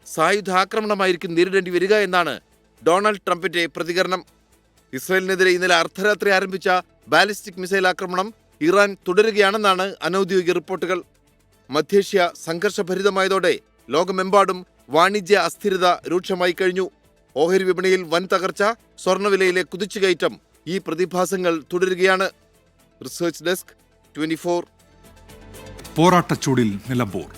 Speaker 20: സായുധ ആക്രമണമായിരിക്കും നേരിടേണ്ടി വരിക എന്നാണ് ഡൊണാൾഡ് ട്രംപിന്റെ പ്രതികരണം. ഇസ്രായേലിനെതിരെ ഇന്നലെ അർദ്ധരാത്രി ആരംഭിച്ച ബാലിസ്റ്റിക് മിസൈൽ ആക്രമണം ഇറാൻ തുടരുകയാണെന്നാണ് അനൌദ്യോഗിക റിപ്പോർട്ടുകൾ. മധ്യേഷ്യ സംഘർഷഭരിതമായതോടെ ലോകമെമ്പാടും വാണിജ്യ അസ്ഥിരത രൂക്ഷമായി കഴിഞ്ഞു. ഓഹരി വിപണിയിൽ വൻ തകർച്ച, സ്വർണ്ണവിലയിലെ കുതിച്ചുകയറ്റം, ഈ പ്രതിഭാസങ്ങൾ തുടരുകയാണ്. Research desk 24.
Speaker 1: പോരാട്ടച്ചൂടിൽ നിലമ്പൂർ.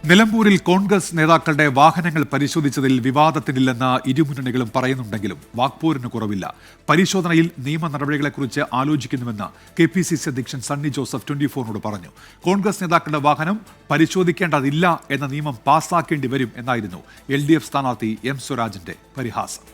Speaker 1: നിലമ്പൂരിൽ കോൺഗ്രസ് നേതാക്കളുടെ വാഹനങ്ങൾ പരിശോധിച്ചതിൽ വിവാദത്തിനില്ലെന്ന് ഇരുമുന്നണികളും പറയുന്നുണ്ടെങ്കിലും വാക്പോരിന് കുറവില്ല. പരിശോധനയിൽ നിയമ നടപടികളെക്കുറിച്ച് ആലോചിക്കുന്നുവെന്ന് KPCC അധ്യക്ഷൻ സണ്ണി ജോസഫ് 24നോട് പറഞ്ഞു. കോൺഗ്രസ് നേതാക്കളുടെ വാഹനം പരിശോധിക്കേണ്ടതില്ല എന്ന നിയമം പാസാക്കേണ്ടി വരും എന്നായിരുന്നു LDF സ്ഥാനാർത്ഥി M സ്വരാജിന്റെ പരിഹാസം.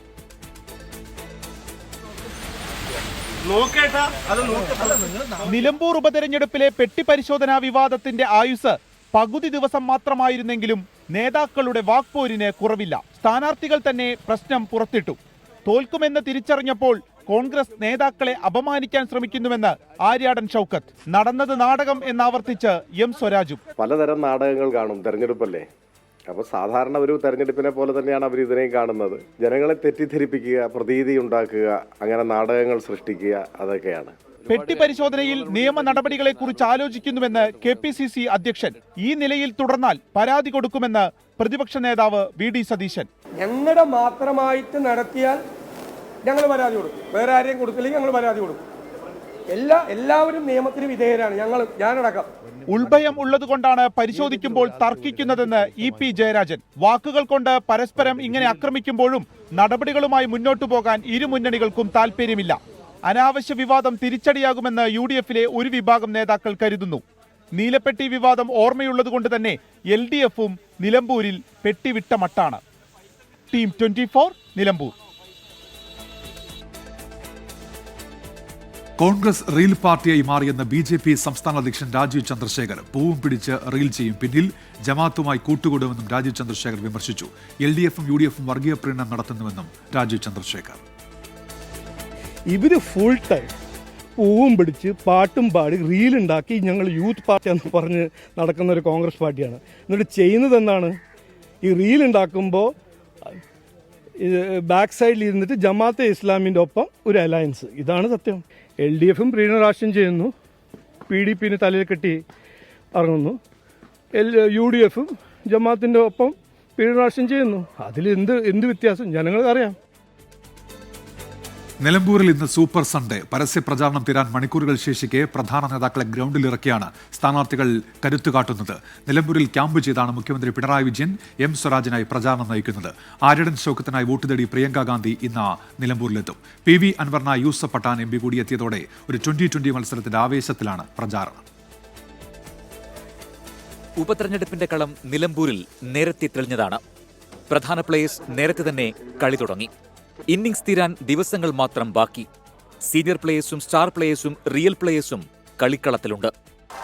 Speaker 2: നിലമ്പൂർ ഉപതെരഞ്ഞെടുപ്പിലെ പെട്ടിപരിശോധനാ വിവാദത്തിന്റെ ആയുസ് പകുതി ദിവസം മാത്രമായിരുന്നെങ്കിലും നേതാക്കളുടെ വാക്പോരിന് കുറവില്ല. സ്ഥാനാർത്ഥികൾ തന്നെ പ്രശ്നം പുറത്തിട്ടു. തോൽക്കുമെന്ന് തിരിച്ചറിഞ്ഞപ്പോൾ കോൺഗ്രസ് നേതാക്കളെ അപമാനിക്കാൻ ശ്രമിക്കുന്നുവെന്ന് ആര്യാടൻ ഷൗക്കത്ത്. നടന്നത് നാടകം എന്നാവർത്തിച്ച് M സ്വരാജും.
Speaker 21: പലതരം നാടകങ്ങൾ കാണും, തെരഞ്ഞെടുപ്പല്ലേ. അപ്പോൾ സാധാരണ ഒരു തെരഞ്ഞെടുപ്പിനെ പോലെ തന്നെയാണ് അവർ ഇതിനെയും കാണുന്നത്. ജനങ്ങളെ തെറ്റിദ്ധരിപ്പിക്കുക, പ്രതീതി ഉണ്ടാക്കുക, അങ്ങനെ നാടകങ്ങൾ സൃഷ്ടിക്കുക, അതൊക്കെയാണ്.
Speaker 2: പെട്ടി പരിശോധനയിൽ നിയമ നടപടികളെ കുറിച്ച് ആലോചിക്കുന്നുവെന്ന് KPCC അധ്യക്ഷൻ. ഈ നിലയിൽ തുടർന്നാൽ പരാതി കൊടുക്കുമെന്ന് പ്രതിപക്ഷ നേതാവ് VD സതീശൻ.
Speaker 22: ഞങ്ങളുടെ മാത്രമായിട്ട് നടത്തിയാൽ ഞങ്ങൾ പരാതി കൊടുക്കും, വേറെ ആരെയും കൊടുക്കില്ലെങ്കിൽ ഞങ്ങൾ പരാതി കൊടുക്കും. എല്ലാവരും നിയമത്തിന് വിധേയരാണ്, ഞാനടക്കം.
Speaker 2: ഉൾഭയം ഉള്ളതുകൊണ്ടാണ് പരിശോധിക്കുമ്പോൾ തർക്കിക്കുന്നതെന്ന് EP ജയരാജൻ. വാക്കുകൾ കൊണ്ട് പരസ്പരം ഇങ്ങനെ ആക്രമിക്കുമ്പോഴും നടപടികളുമായി മുന്നോട്ടു പോകാൻ ഇരു മുന്നണികൾക്കും താൽപര്യമില്ല. അനാവശ്യ വിവാദം തിരിച്ചടിയാകുമെന്ന് UDFിലെ ഒരു വിഭാഗം നേതാക്കൾ കരുതുന്നു. നീലപ്പെട്ടി വിവാദം ഓർമ്മയുള്ളതുകൊണ്ട് തന്നെ LDFും നിലമ്പൂരിൽ പെട്ടിവിട്ട മട്ടാണ്. ടീം 24 നിലമ്പൂർ.
Speaker 1: കോൺഗ്രസ് റീൽ പാർട്ടിയായി മാറിയെന്ന് BJP സംസ്ഥാന അധ്യക്ഷൻ രാജീവ് ചന്ദ്രശേഖർ. പൂവും പിടിച്ച് റീൽ ചെയ്യും, പിന്നിൽ ജമാഅത്തുമായി കൂട്ടുകൂടുമെന്നും രാജീവ് ചന്ദ്രശേഖർ വിമർശിച്ചു. LDFും UDFും വർഗീയ പ്രീണനം നടത്തുന്നുവെന്നും രാജീവ് ചന്ദ്രശേഖർ.
Speaker 23: ഇവര് ഫുൾ ടൈം പൂവും പിടിച്ച് പാട്ടും പാടി റീലുണ്ടാക്കി ഞങ്ങൾ യൂത്ത് പാർട്ടിയാണെന്ന് പറഞ്ഞ് നടക്കുന്ന ഒരു കോൺഗ്രസ് പാർട്ടിയാണ്. എന്നിട്ട് ചെയ്യുന്നത് എന്താണ്? ഈ റീലുണ്ടാക്കുമ്പോൾ ബാക്ക് സൈഡിൽ ഇരുന്നിട്ട് ജമാഅത്തെ ഇസ്ലാമിൻ്റെ ഒപ്പം ഒരു അലയൻസ്. ഇതാണ് സത്യം. LDFും പ്രീണരാഷ്ട്രം ചെയ്യുന്നു, PDPനെ തലയിൽ കെട്ടി ഇറങ്ങുന്നു. UDFും ജമാഅത്തിൻ്റെ ഒപ്പം പ്രീണരാഷ്ട്രം ചെയ്യുന്നു. അതിൽ എന്ത് വ്യത്യാസം ജനങ്ങൾക്കറിയാം.
Speaker 1: നിലമ്പൂരിൽ ഇന്ന് സൂപ്പർ സൺഡേ. പരസ്യ പ്രചാരണം തീരാൻ മണിക്കൂറുകൾ ശേഷിക്കെ പ്രധാന നേതാക്കളെ ഗ്രൗണ്ടിലിറക്കിയാണ് സ്ഥാനാർത്ഥികൾ കരുത്തുകാട്ടുന്നത്. നിലമ്പൂരിൽ ക്യാമ്പ് ചെയ്താണ് മുഖ്യമന്ത്രി പിണറായി വിജയൻ M സ്വരാജിനായി പ്രചാരണം നയിക്കുന്നത്. ആര്യടൻ ശൗക്കത്തിനായി വോട്ട് തേടി പ്രിയങ്ക ഗാന്ധി ഇന്ന് നിലമ്പൂരിലെത്തും. PV അൻവറിനായി യൂസഫ് പട്ടാൻ MP കൂടി എത്തിയതോടെ ഒരു 2020 മത്സരത്തിന്റെ ആവേശത്തിലാണ് പ്രചാരണം.
Speaker 24: ഉപതെരഞ്ഞെടുപ്പിന്റെ കളം നിലമ്പൂരിൽ നേരത്തെ തെളിഞ്ഞതാണ്. പ്രധാന പ്ലേയേഴ്സ് നേരത്തെ തന്നെ കളി തുടങ്ങി. ഇന്നിംഗ്സ് തീരാൻ ദിവസങ്ങൾ മാത്രം ബാക്കി. സീനിയർ പ്ലേയേഴ്സും സ്റ്റാർ പ്ലേയേഴ്സും റിയൽ പ്ലേയേഴ്സും കളിക്കളത്തിലുണ്ട്.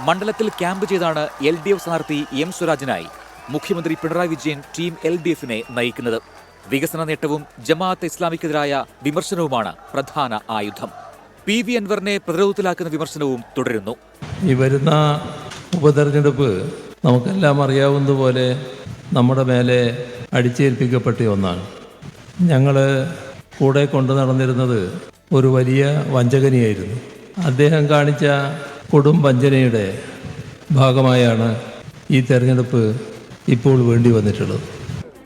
Speaker 24: മണ്ഡലത്തിൽ ക്യാമ്പ് ചെയ്താണ് LDF സ്ഥാനാർത്ഥി M സ്വരാജിനായി മുഖ്യമന്ത്രി പിണറായി വിജയൻ ടീം LDFിനെ നയിക്കുന്നത്. വികസന നേട്ടവും ജമാഅത്തെ ഇസ്ലാമിക്കെതിരായ വിമർശനവുമാണ് പ്രധാന ആയുധം. PV അൻവറിനെ പ്രതിരോധത്തിലാക്കുന്ന വിമർശനവും തുടരുന്നു.
Speaker 25: ഈ വരുന്ന ഉപതെരഞ്ഞെടുപ്പ് നമുക്കെല്ലാം അറിയാവുന്നതുപോലെ നമ്മുടെ മേലെ അടിച്ചേൽപ്പിക്കപ്പെട്ട ഒന്നാണ്. ഞങ്ങൾ കൂടെ കൊണ്ടു നടന്നിരുന്നത് ഒരു വലിയ വഞ്ചകനെയായിരുന്നു. അദ്ദേഹം കാണിച്ച കൊടും വഞ്ചനയുടെ ഭാഗമായാണ് ഈ തെരഞ്ഞെടുപ്പ് ഇപ്പോൾ വേണ്ടി വന്നിട്ടുള്ളത്.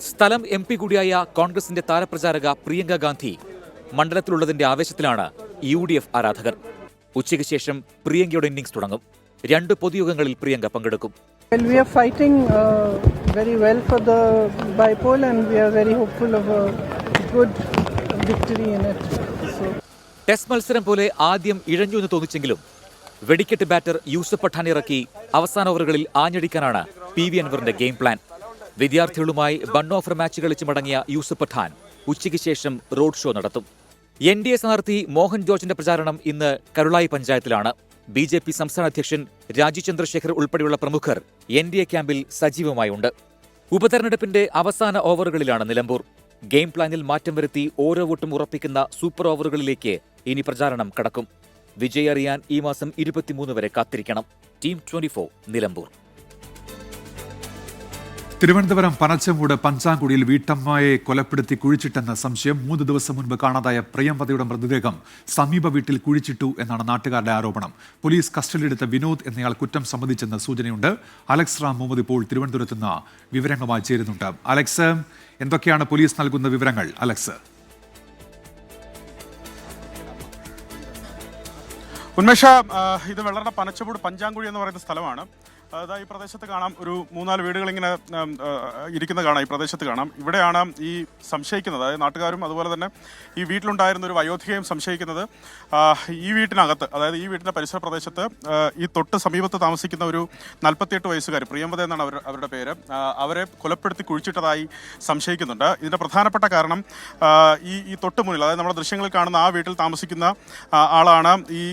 Speaker 24: സ്ഥലം MP കൂടിയായ കോൺഗ്രസിന്റെ താരപ്രചാരക പ്രിയങ്ക ഗാന്ധി മണ്ഡലത്തിലുള്ളതിന്റെ ആവേശത്തിലാണ് UDF ആരാധകർ. ഉച്ചയ്ക്ക് ശേഷം പ്രിയങ്കയുടെ ഇന്നിംഗ്സ് തുടങ്ങും. 2 പൊതുയോഗങ്ങളിൽ പ്രിയങ്ക പങ്കെടുക്കും.
Speaker 3: Well, we are fighting very well for the bipole and we are very hopeful of a good victory in it.
Speaker 24: Test മത്സരം പോലെ ആദ്യം ഇഴഞ്ഞു എന്ന് തോന്നിച്ചെങ്കിലും വെടിക്കെട്ട് ബാറ്റർ യൂസഫ് പഠാൻ ഇറക്കി അവസാന ഓവറുകളിൽ ആഞ്ഞടിക്കാനാണ് PV അൻവറിന്റെ ഗെയിം പ്ലാൻ. വിദ്യാർത്ഥികളുമായി ബൺ ഓഫർ മാച്ച് കളിച്ച് മടങ്ങിയ യൂസഫ് പഠാൻ ഉച്ചയ്ക്ക് ശേഷം റോഡ് ഷോ നടത്തും. NDA സ്ഥാനാർത്ഥി മോഹൻ ജോർജിന്റെ പ്രചാരണം ഇന്ന് കരുളായി പഞ്ചായത്തിലാണ്. BJP സംസ്ഥാന അധ്യക്ഷൻ രാജീവ് ചന്ദ്രശേഖർ ഉൾപ്പെടെയുള്ള പ്രമുഖർ NDA ക്യാമ്പിൽ സജീവമായുണ്ട്. ഉപതെരഞ്ഞെടുപ്പിന്റെ അവസാന ഓവറുകളിലാണ് നിലമ്പൂർ. ഗെയിം പ്ലാനിൽ മാറ്റം വരുത്തി ഓരോ വോട്ടും ഉറപ്പിക്കുന്ന സൂപ്പർ ഓവറുകളിലേക്ക് ഇനി പ്രചാരണം കടക്കും. വിജയ് അറിയാൻ ഈ മാസം 23 വരെ കാത്തിരിക്കണം. ടീം 24 നിലമ്പൂർ.
Speaker 1: തിരുവനന്തപുരം പനച്ചമൂട് പഞ്ചാങ്കുടിയിൽ വീട്ടമ്മയെ കൊലപ്പെടുത്തി കുഴിച്ചിട്ടെന്ന സംശയം 3 ദിവസം മുൻപ് കാണാതായ പ്രിയംവദയുടെ മൃതദേഹം സമീപ വീട്ടിൽ കുഴിച്ചിട്ടു എന്നാണ് നാട്ടുകാരുടെ ആരോപണം. പോലീസ് കസ്റ്റഡിയിലെടുത്ത വിനോദ് എന്നയാൾ കുറ്റം സമ്മതിച്ചെന്ന് സൂചനയുണ്ട്. അലക്സ് റാം മുഹമ്മദ് ഇപ്പോൾ തിരുവനന്തപുരത്ത് നിന്ന് വിവരങ്ങളുമായി ചേരുന്നുണ്ട്. അലക്സ്, എന്തൊക്കെയാണ് പോലീസ് നൽകുന്ന വിവരങ്ങൾ? അലക്സ്.
Speaker 5: ഉന്മേഷ, ഇത് വെള്ളറ പനച്ചമൂട് പഞ്ചാങ്കുഴി എന്ന് പറയുന്ന സ്ഥലമാണ്. അതായത് ഈ പ്രദേശത്ത് കാണാം ഒരു 3-4 വീടുകൾ ഇങ്ങനെ ഇരിക്കുന്ന കാണാം. ഈ പ്രദേശത്ത് കാണാം. ഇവിടെയാണ് ഈ സംശയിക്കുന്നത്, അതായത് നാട്ടുകാരും അതുപോലെ തന്നെ ഈ വീട്ടിലുണ്ടായിരുന്ന ഒരു വയോധികയും സംശയിക്കുന്നത് ഈ വീട്ടിനകത്ത്, അതായത് ഈ വീടിൻ്റെ പരിസര പ്രദേശത്ത് ഈ തൊട്ട് സമീപത്ത് താമസിക്കുന്ന ഒരു 48 വയസ്സുകാർ, പ്രിയംവദ എന്നാണ് അവരുടെ പേര്, അവരെ കൊലപ്പെടുത്തി കുഴിച്ചിട്ടതായി സംശയിക്കുന്നുണ്ട്. ഇതിൻ്റെ പ്രധാനപ്പെട്ട കാരണം ഈ തൊട്ട് മുന്നിൽ, അതായത് നമ്മുടെ ദൃശ്യങ്ങളിൽ കാണുന്ന ആ വീട്ടിൽ താമസിക്കുന്ന ആളാണ് ഈ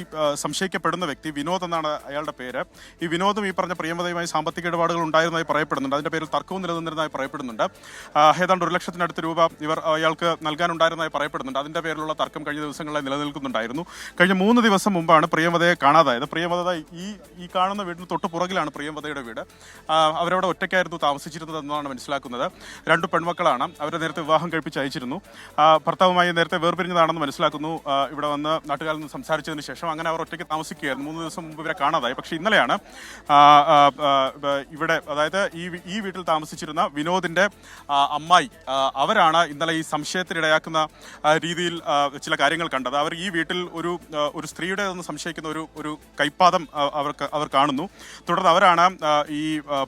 Speaker 5: സംശയിക്കപ്പെടുന്ന വ്യക്തി. വിനോദ് എന്നാണ് അയാളുടെ പേര്. ഈ വിനോദും ഈ പറഞ്ഞ പ്രിയമതയുമായി സാമ്പത്തിക ഇടപാടുകൾ ഉണ്ടായിരുന്നതായി പറയപ്പെടുന്നുണ്ട്. അതിന്റെ പേരിൽ തർക്കവും നിലനിന്നിരുന്നതായി പറയപ്പെടുന്നുണ്ട്. ഏതാണ്ട് 1 ലക്ഷത്തിനടുത്ത് രൂപ അയാൾക്ക് നൽകാനുണ്ടായിരുന്നതായി പറയപ്പെടുന്നുണ്ട്. അതിന്റെ പേരിലുള്ള തർക്കം കഴിഞ്ഞ ദിവസങ്ങളിൽ നിലനിൽക്കുന്നുണ്ടായിരുന്നു. കഴിഞ്ഞ 3 ദിവസം മുമ്പാണ് പ്രിയമതയെ കാണാതായത്. പ്രിയമത ഈ കാണുന്ന വീടിന് തൊട്ട് പുറകിലാണ് പ്രിയമതയുടെ വീട്. അവരവിടെ ഒറ്റയ്ക്കായിരുന്നു താമസിച്ചിരുന്നത് എന്നാണ് മനസ്സിലാക്കുന്നത്. 2 പെൺമക്കളാണ്. അവരെ നേരത്തെ വിവാഹം കഴിപ്പിച്ച് അയച്ചിരുന്നു. ഭർത്താവുമായി നേരത്തെ വേർപിരിഞ്ഞതാണെന്ന് മനസ്സിലാക്കുന്നു. ഇവിടെ വന്ന് നാട്ടുകാരിൽ നിന്ന് സംസാരിച്ചതിന് ശേഷം അങ്ങനെ അവർ ഒറ്റയ്ക്ക് താമസിക്കുകയായിരുന്നു. 3 ദിവസം മുമ്പ് ഇവരെ കാണാതായി. പക്ഷേ ഇന്നലെയാണ് ഇവിടെ, അതായത് ഈ വീട്ടിൽ താമസിച്ചിരുന്ന വിനോദിന്റെ അമ്മായി, അവരാണ് ഇന്നലെ ഈ സംശയത്തിനിടയാക്കുന്ന രീതിയിൽ ചില കാര്യങ്ങൾ കണ്ടത്. അവർ ഈ വീട്ടിൽ ഒരു സ്ത്രീയുടെ സംശയിക്കുന്ന ഒരു കൈപ്പാദം അവർ കാണുന്നു. തുടർന്ന് അവരാണ് ഈ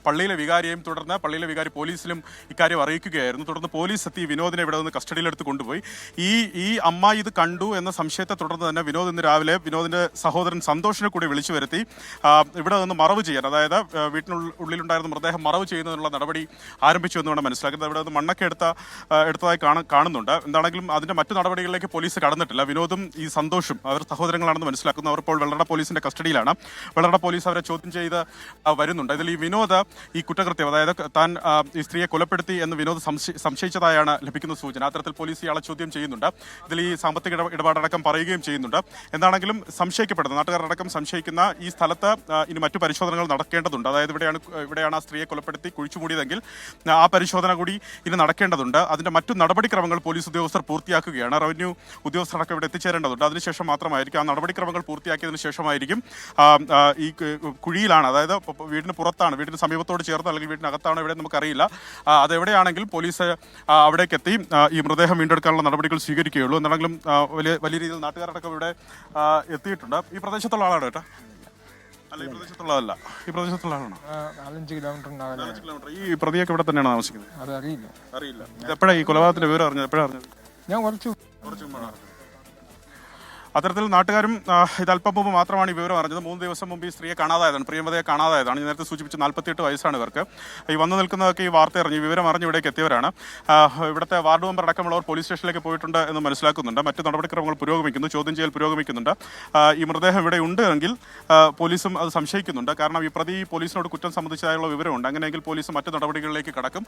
Speaker 5: പള്ളിയിലെ വികാരിയെയും തുടർന്ന് പള്ളിയിലെ വികാരി പോലീസിലും ഇക്കാര്യം അറിയിക്കുകയായിരുന്നു. തുടർന്ന് പോലീസ് എത്തി വിനോദിനെ ഇവിടെ നിന്ന് കസ്റ്റഡിയിലെടുത്ത് കൊണ്ടുപോയി. ഈ അമ്മായി ഇത് കണ്ടു എന്ന സംശയത്തെ തുടർന്ന് തന്നെ വിനോദ് ഇന്ന് രാവിലെ വിനോദിന്റെ സഹോദരൻ സന്തോഷിനെ കൂടി വിളിച്ചു വരുത്തി ഇവിടെ നിന്ന് മറവ് ചെയ്യാൻ, അതായത് വീട്ടിനുള്ളിലുണ്ടായിരുന്ന മൃതദേഹം മറവ് ചെയ്യുന്നതിനുള്ള നടപടി ആരംഭിച്ചു എന്ന് വേണം മനസ്സിലാക്കുന്നത്. ഇവിടെ നിന്ന് മണ്ണൊക്കെ എടുത്തതായി കാണുന്നുണ്ട്. എന്താണെങ്കിലും അതിന്റെ മറ്റു നടപടികളിലേക്ക് പോലീസ് കടന്നിട്ടില്ല. വിനോദും ഈ സന്തോഷും അവർ സഹോദരങ്ങളാണെന്ന് മനസ്സിലാക്കുന്നു. അവർ ഇപ്പോൾ വെള്ളറ പോലീസിന്റെ കസ്റ്റഡിയിലാണ്. വെള്ളറ പോലീസ് അവരെ ചോദ്യം ചെയ്ത് വരുന്നുണ്ട്. ഇതിൽ ഈ വിനോദ് ഈ കുറ്റകൃത്യം, അതായത് താൻ ഈ സ്ത്രീയെ കൊലപ്പെടുത്തി എന്ന് വിനോദ് സംശയിച്ചതായാണ് ലഭിക്കുന്ന സൂചന. അത്തരത്തിൽ പോലീസ് ഇയാളെ ചോദ്യം ചെയ്യുന്നുണ്ട്. ഇതിൽ ഈ സാമ്പത്തിക ഇടപാടടക്കം പറയുകയും ചെയ്യുന്നുണ്ട്. എന്താണെങ്കിലും സംശയിക്കപ്പെടുന്ന, നാട്ടുകാരടക്കം സംശയിക്കുന്ന ഈ സ്ഥലത്ത് ഇനി മറ്റു പരിശോധനകൾ നടക്കേണ്ടതുണ്ട്. അതായത് ഇവിടെയാണ് ആ സ്ത്രീയെ കൊലപ്പെടുത്തി കുഴിച്ചു മൂടിയതെങ്കിൽ ആ പരിശോധന കൂടി ഇനി നടക്കേണ്ടതുണ്ട്. അതിന്റെ മറ്റു നടപടിക്രമങ്ങൾ പോലീസ് ഉദ്യോഗസ്ഥർ പൂർത്തിയാക്കുകയാണ്. റവന്യൂ ഉദ്യോഗസ്ഥരൊക്കെ ഇവിടെ എത്തിച്ചേരേണ്ടതുണ്ട്. അതിനുശേഷം മാത്രമായിരിക്കും, ആ നടപടിക്രമങ്ങൾ പൂർത്തിയാക്കിയതിനു ശേഷമായിരിക്കും ഈ കുഴിയിലാണ്, അതായത് വീടിന് പുറത്താണ്, വീടിന് സമീപത്തോട് ചേർന്ന് അല്ലെങ്കിൽ വീടിനകത്താണോ ഇവിടെ നമുക്കറിയില്ല. അതെവിടെയാണെങ്കിൽ പോലീസ് അവിടേക്ക് എത്തി ഈ മൃതദേഹം വീണ്ടെടുക്കാനുള്ള നടപടികൾ സ്വീകരിക്കുകയുള്ളൂ. എന്താണെങ്കിലും വലിയ രീതിയിൽ നാട്ടുകാരടക്കം ഇവിടെ എത്തിയിട്ടുണ്ട്. ഈ പ്രദേശത്തുള്ള ആളാണ് കേട്ടോ. അല്ല, ഈ പ്രദേശത്തുള്ളതല്ല. ഈ പ്രദേശത്തുള്ള ആളാണോ?
Speaker 7: 4-5 കിലോമീറ്റർ.
Speaker 5: ഈ പ്രതിയൊക്കെ ഇവിടെ തന്നെയാണ് താമസിക്കുന്നത്?
Speaker 7: അത്
Speaker 5: അറിയില്ല. ഇത് എപ്പോഴാണ് ഈ കൊലപാതകത്തിന്റെ വിവരം അറിഞ്ഞത്? എപ്പോഴാണ് അറിഞ്ഞത്?
Speaker 7: ഞാൻ കുറച്ച്
Speaker 5: മുമ്പാണ്. അത്തരത്തിൽ നാട്ടുകാരും ഇത് അല്പം മുമ്പ് മാത്രമാണ് ഈ വിവരം അറിഞ്ഞത്. 3 ദിവസം മുമ്പ് ഈ സ്ത്രീയെ കാണാതായതാണ്, പ്രിയമതയെ കാണാതായതാണ്. ഞാൻ നേരത്തെ സൂചിപ്പിച്ച 48 വയസ്സാണ് ഇവർക്ക്. ഈ വന്നു നിൽക്കുന്നതൊക്കെ ഈ വാർത്ത അറിഞ്ഞ്, വിവരം അറിഞ്ഞ് ഇവിടേക്ക് എത്തിയവരാണ്. ഇവിടുത്തെ വാർഡ് മെമ്പർ അടക്കമുള്ളവർ പോലീസ് സ്റ്റേഷനിലേക്ക് പോയിട്ടുണ്ട് എന്ന് മനസ്സിലാക്കുന്നുണ്ട്. മറ്റു നടപടിക്രമങ്ങൾ പുരോഗമിക്കുന്നു, ചോദ്യം ചെയ്യൽ പുരോഗമിക്കുന്നുണ്ട്. ഈ മൃതദേഹം ഇവിടെ ഉണ്ട് എങ്കിൽ പോലീസും അത് സംശയിക്കുന്നുണ്ട്. കാരണം ഈ പ്രതി പോലീസിനോട് കുറ്റം സംബന്ധിച്ചതായുള്ള വിവരമുണ്ട്. അങ്ങനെയെങ്കിൽ പോലീസ് മറ്റു നടപടികളിലേക്ക് കടക്കും.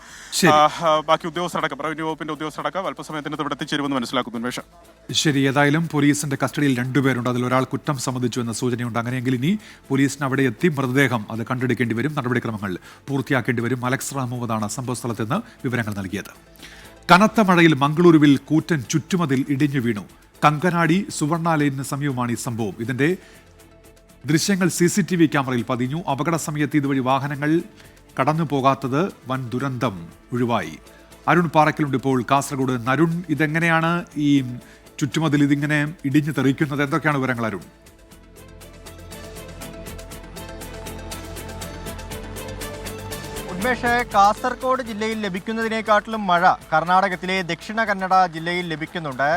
Speaker 5: ബാക്കി ഉദ്യോഗസ്ഥരടക്കം, റവന്യൂ വകുപ്പിന്റെ ഉദ്യോഗസ്ഥരടക്കം അല്പസമയത്തിനകത്ത് ഇവിടെ എത്തിച്ചേരുമെന്ന് മനസ്സിലാക്കുന്നു.
Speaker 1: ശരി, ഏതായാലും പോലീസിന്റെ കസ്റ്റഡിയിൽ 2 പേരുണ്ട്. അതിൽ ഒരാൾ കുറ്റം സമ്മതിച്ചു എന്ന സൂചനയുണ്ട്. അങ്ങനെയെങ്കിൽ ഇനി പോലീസിന് അവിടെ എത്തി മൃതദേഹം അത് കണ്ടെടുക്കേണ്ടി വരും, നടപടിക്രമങ്ങൾ പൂർത്തിയാക്കേണ്ടി വരും. അലക്സ് റാം മുഹമ്മദാണ് സംഭവസ്ഥലത്ത് നിന്ന് വിവരങ്ങൾ നൽകിയത്. കനത്ത മഴയിൽ മംഗളൂരുവിൽ കൂറ്റൻ ചുറ്റുമതിൽ ഇടിഞ്ഞു വീണു. കങ്കനാടി സുവർണ ലൈനിന് സമീപമാണ് ഈ സംഭവം. ഇതിന്റെ ദൃശ്യങ്ങൾ CCTV ക്യാമറയിൽ പതിഞ്ഞു. അപകട സമയത്ത് ഇതുവഴി വാഹനങ്ങൾ കടന്നു പോകാത്തത് വൻ ദുരന്തം ഒഴിവായി. അരുൺ പാറക്കലുണ്ട് ഇപ്പോൾ കാസർഗോഡ്. അരുൺ, ഇതെങ്ങനെയാണ് ഈ ചുറ്റുമതിൽ ഇതിങ്ങനെ ഇടിഞ്ഞു തെറിക്കുന്നത്? എന്തൊക്കെയാണ് വിവരങ്ങൾ അരുൺ?
Speaker 17: ഉന്മേഷ്, കാസർഗോഡ് ജില്ലയിൽ ലഭിക്കുന്നതിനേക്കാട്ടിലും മഴ കർണാടകത്തിലെ ദക്ഷിണ കന്നഡ ജില്ലയിൽ ലഭിക്കുന്നുണ്ട്.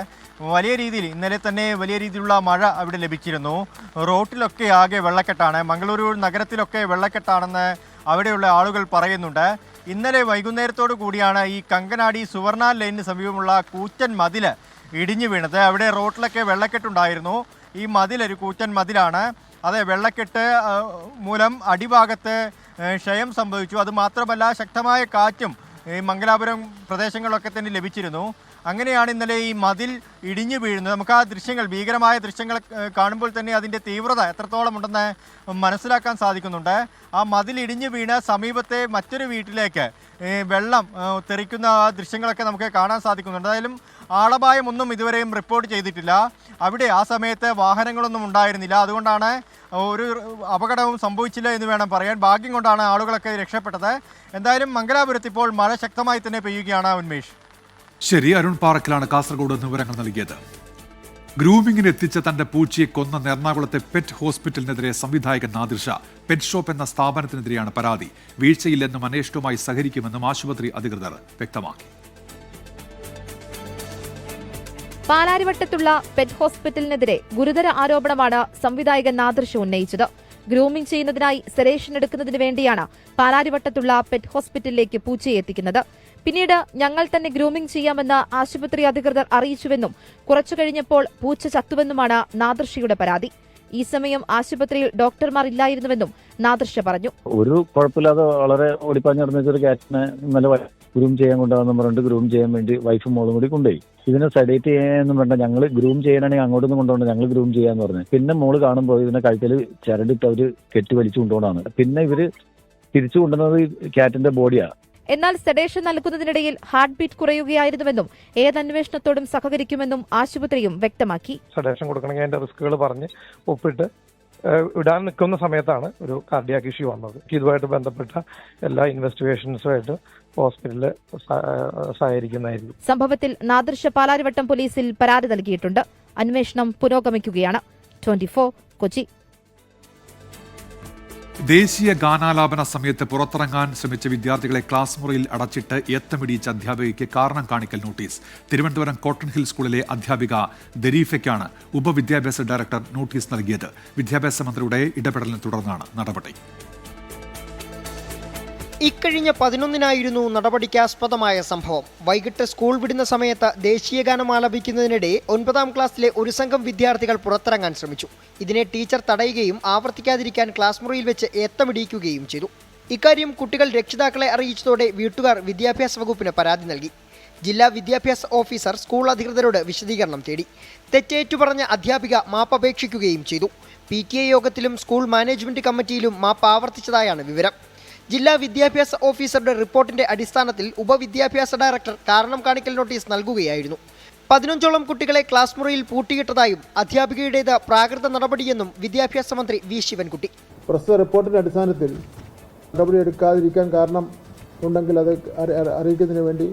Speaker 17: വലിയ രീതിയിൽ ഇന്നലെ തന്നെ വലിയ രീതിയിലുള്ള മഴ അവിടെ ലഭിച്ചിരുന്നു. റോട്ടിലൊക്കെ ആകെ വെള്ളക്കെട്ടാണ്. മംഗളൂരു നഗരത്തിലൊക്കെ വെള്ളക്കെട്ടാണെന്ന് അവിടെയുള്ള ആളുകൾ പറയുന്നുണ്ട്. ഇന്നലെ വൈകുന്നേരത്തോടു കൂടിയാണ് ഈ കങ്കനാടി സുവർണ ലൈനിന് സമീപമുള്ള കൂറ്റൻ മതിൽ ഇടിഞ്ഞു വീണത്. അവിടെ റോട്ടിലൊക്കെ വെള്ളക്കെട്ടുണ്ടായിരുന്നു. ഈ മതിലൊരു കൂറ്റൻ മതിലാണ്. അതെ, വെള്ളക്കെട്ട് മൂലം അടിഭാഗത്ത് ക്ഷയം സംഭവിച്ചു. അതുമാത്രമല്ല, ശക്തമായ കാറ്റും ഈ മംഗലാപുരം പ്രദേശങ്ങളിലൊക്കെ തന്നെ ലഭിച്ചിരുന്നു. അങ്ങനെയാണ് ഇന്നലെ ഈ മതിൽ ഇടിഞ്ഞു വീഴുന്നത്. നമുക്ക് ആ ദൃശ്യങ്ങൾ, ഭീകരമായ ദൃശ്യങ്ങൾ കാണുമ്പോൾ തന്നെ അതിൻ്റെ തീവ്രത എത്രത്തോളം ഉണ്ടെന്ന് മനസ്സിലാക്കാൻ സാധിക്കുന്നുണ്ട്. ആ മതിൽ ഇടിഞ്ഞു വീണ് സമീപത്തെ മറ്റൊരു വീട്ടിലേക്ക് വെള്ളം തെറിക്കുന്ന ആ ദൃശ്യങ്ങളൊക്കെ നമുക്ക് കാണാൻ സാധിക്കുന്നുണ്ട്. എന്തായാലും ആളപായമൊന്നും ഇതുവരെയും റിപ്പോർട്ട് ചെയ്തിട്ടില്ല. അവിടെ ആ സമയത്ത് വാഹനങ്ങളൊന്നും ഉണ്ടായിരുന്നില്ല. അതുകൊണ്ടാണ് ഒരു അപകടവും സംഭവിച്ചില്ല എന്ന് വേണം പറയാൻ. ഭാഗ്യം കൊണ്ടാണ് ആളുകളൊക്കെ രക്ഷപ്പെട്ടത്. എന്തായാലും മംഗലാപുരത്ത് ഇപ്പോൾ മഴ ശക്തമായി തന്നെ പെയ്യുകയാണ്. ഉന്മേഷ്,
Speaker 1: ശരി. അരുൺ പാറക്കിലാണ് കാസർഗോഡ് നിന്ന് വിവരങ്ങൾ നൽകിയത്. ഗ്രൂമിങ്ങിന് എത്തിച്ച തന്റെ പൂച്ചയെ കൊന്ന എറണാകുളത്തെ പെറ്റ് ഹോസ്പിറ്റലിനെതിരെ സംവിധായകൻ നാദിർ ഷാ. പെറ്റ് ഷോപ്പ് എന്ന സ്ഥാപനത്തിനെതിരെയാണ് പരാതി. വീഴ്ചയില്ലെന്നും അന്വേഷണവുമായി സഹകരിക്കുമെന്നും ആശുപത്രി അധികൃതർ വ്യക്തമാക്കി.
Speaker 6: പാലാരിവട്ടത്തുള്ള പെറ്റ് ഹോസ്പിറ്റലിനെതിരെ ഗുരുതര ആരോപണമാണ് സംവിധായകൻ നാദിർ ഷാ ഉന്നയിച്ചത്. ഗ്രൂമിംഗ് ചെയ്യുന്നതിനായി സെഡേഷൻ എടുക്കുന്നതിന് വേണ്ടിയാണ് പാലാരിവട്ടത്തുള്ള പെറ്റ് ഹോസ്പിറ്റലിലേക്ക് പൂച്ചയെ എത്തിക്കുന്നത്. പിന്നീട് ഞങ്ങൾ തന്നെ ഗ്രൂമിംഗ് ചെയ്യാമെന്ന് ആശുപത്രി അധികൃതർ അറിയിച്ചുവെന്നും കുറച്ചു കഴിഞ്ഞപ്പോൾ പൂച്ച ചത്തുവെന്നുമാണ് നാദിർ ഷായുടെ പരാതി. ഈ സമയം ആശുപത്രിയിൽ ഡോക്ടർമാർ ഇല്ലായിരുന്നുവെന്നും നാദിർ ഷാ പറഞ്ഞു.
Speaker 4: ഒരു കുഴപ്പമില്ലാതെ വളരെ ഓടിപ്പാഞ്ഞ് നടന്നൊരു ക്യാറ്റിനെ ഇന്നലെ ഗ്രൂം ചെയ്യാൻ കൊണ്ടുവന്ന് പറഞ്ഞിട്ട് ഗ്രൂം ചെയ്യാൻ വേണ്ടി വൈഫും മോളും കൂടി കൊണ്ടുപോയി. ഇതിനെ സെഡേറ്റ് ചെയ്യാനൊന്നും വേണ്ട, ഞങ്ങൾ ഗ്രൂം ചെയ്യാനാണെങ്കിൽ അങ്ങോട്ടൊന്നും കൊണ്ടുപോകണ്ട, ഞങ്ങൾ ഗ്രൂം ചെയ്യാന്ന് പറഞ്ഞു. പിന്നെ മോള് കാണുമ്പോൾ ഇതിനെ കഴുത്തിൽ ചരടിട്ട് അവര് കെട്ടി വലിച്ചു കൊണ്ടുപോകണമാണ്. പിന്നെ ഇവര് തിരിച്ചു കൊണ്ടുവന്നത് ക്യാറ്റിന്റെ ബോഡിയാണ്.
Speaker 6: എന്നാൽ സെഡേഷൻ നൽകുന്നതിനിടയിൽ ഹാർട്ട് ബീറ്റ് കുറയുകയായിരുന്നുവെന്നും ഏതന്വേഷണത്തോടും സഹകരിക്കുമെന്നും ആശുപത്രിയും വ്യക്തമാക്കി.
Speaker 22: സെഡേഷൻ കൊടുക്കണമെങ്കിൽ അതിന്റെ റിസ്കുകൾ പറഞ്ഞ് ഒപ്പിട്ട് ഇടാൻ നിൽക്കുന്ന സമയത്താണ് ഒരു കാർഡിയാക് ഇഷ്യൂ വന്നത്. ഇതുമായിട്ട് ബന്ധപ്പെട്ട എല്ലാ ഇൻവെസ്റ്റിഗേഷൻസുമായിട്ട് ഹോസ്പിറ്റലിൽ സഹകരിക്കുന്നതായിരിക്കും.
Speaker 6: സംഭവത്തിൽ നാദിർ ഷാ പാലാരിവട്ടം പോലീസിൽ പരാതി നൽകിയിട്ടുണ്ട്. അന്വേഷണം പുരോഗമിക്കുകയാണ്. 24 കൊച്ചി.
Speaker 1: ദേശീയ ഗാനാലാപന സമയത്ത് പുറത്തിറങ്ങാൻ ശ്രമിച്ച വിദ്യാർത്ഥികളെ ക്ലാസ് മുറിയിൽ അടച്ചിട്ട് ഏത്തമിടിയിച്ച അധ്യാപികയ്ക്ക് കാരണം കാണിക്കൽ നോട്ടീസ്. തിരുവനന്തപുരം കോട്ടൺ ഹിൽ സ്കൂളിലെ അധ്യാപിക ദരീഫയ്ക്കാണ് ഉപവിദ്യാഭ്യാസ ഡയറക്ടർ നോട്ടീസ് നൽകിയത്. വിദ്യാഭ്യാസ മന്ത്രിയുടെ ഇടപെടലിനെ തുടർന്നാണ് നടപടി.
Speaker 8: ഇക്കഴിഞ്ഞ 11-നായിരുന്നു നടപടിക്കാസ്പദമായ സംഭവം. വൈകിട്ട് സ്കൂൾ വിടുന്ന സമയത്ത് ദേശീയഗാനം ആലപിക്കുന്നതിനിടെ 9ാം ക്ലാസ്സിലെ ഒരു സംഘം വിദ്യാർത്ഥികൾ പുറത്തിറങ്ങാൻ ശ്രമിച്ചു. ഇതിനെ ടീച്ചർ തടയുകയും ആവർത്തിക്കാതിരിക്കാൻ ക്ലാസ് മുറിയിൽ വെച്ച് ഏത്തമിടിയിക്കുകയും ചെയ്തു. ഇക്കാര്യം കുട്ടികൾ രക്ഷിതാക്കളെ അറിയിച്ചതോടെ വീട്ടുകാർ വിദ്യാഭ്യാസ വകുപ്പിന് പരാതി നൽകി. ജില്ലാ വിദ്യാഭ്യാസ ഓഫീസർ സ്കൂൾ അധികൃതരോട് വിശദീകരണം തേടി. തെറ്റേറ്റുപറഞ്ഞ അധ്യാപിക മാപ്പപേക്ഷിക്കുകയും ചെയ്തു. PTA യോഗത്തിലും സ്കൂൾ മാനേജ്മെന്റ് കമ്മിറ്റിയിലും മാപ്പ് ആവർത്തിച്ചതായാണ് വിവരം. ജില്ലാ വിദ്യാഭ്യാസ ഓഫീസറുടെ റിപ്പോർട്ടിന്റെ അടിസ്ഥാനത്തിൽ ഉപവിദ്യാഭ്യാസ ഡയറക്ടർ കാരണം കാണിക്കൽ നോട്ടീസ് നൽകുകയായിരുന്നു. 15ഓളം കുട്ടികളെ ക്ലാസ് മുറിയിൽ പൂട്ടിയിട്ടതായും അധ്യാപികയുടേത് പ്രാകൃത നടപടിയെന്നും വിദ്യാഭ്യാസ മന്ത്രി വി ശിവൻകുട്ടി.
Speaker 9: പ്രസ്തുത റിപ്പോർട്ടിന്റെ അടിസ്ഥാനത്തിൽ നടപടിയെടുക്കാതിരിക്കാൻ കാരണം ഉണ്ടെങ്കിൽ അത് അറിയിക്കുന്നതിന് വേണ്ടി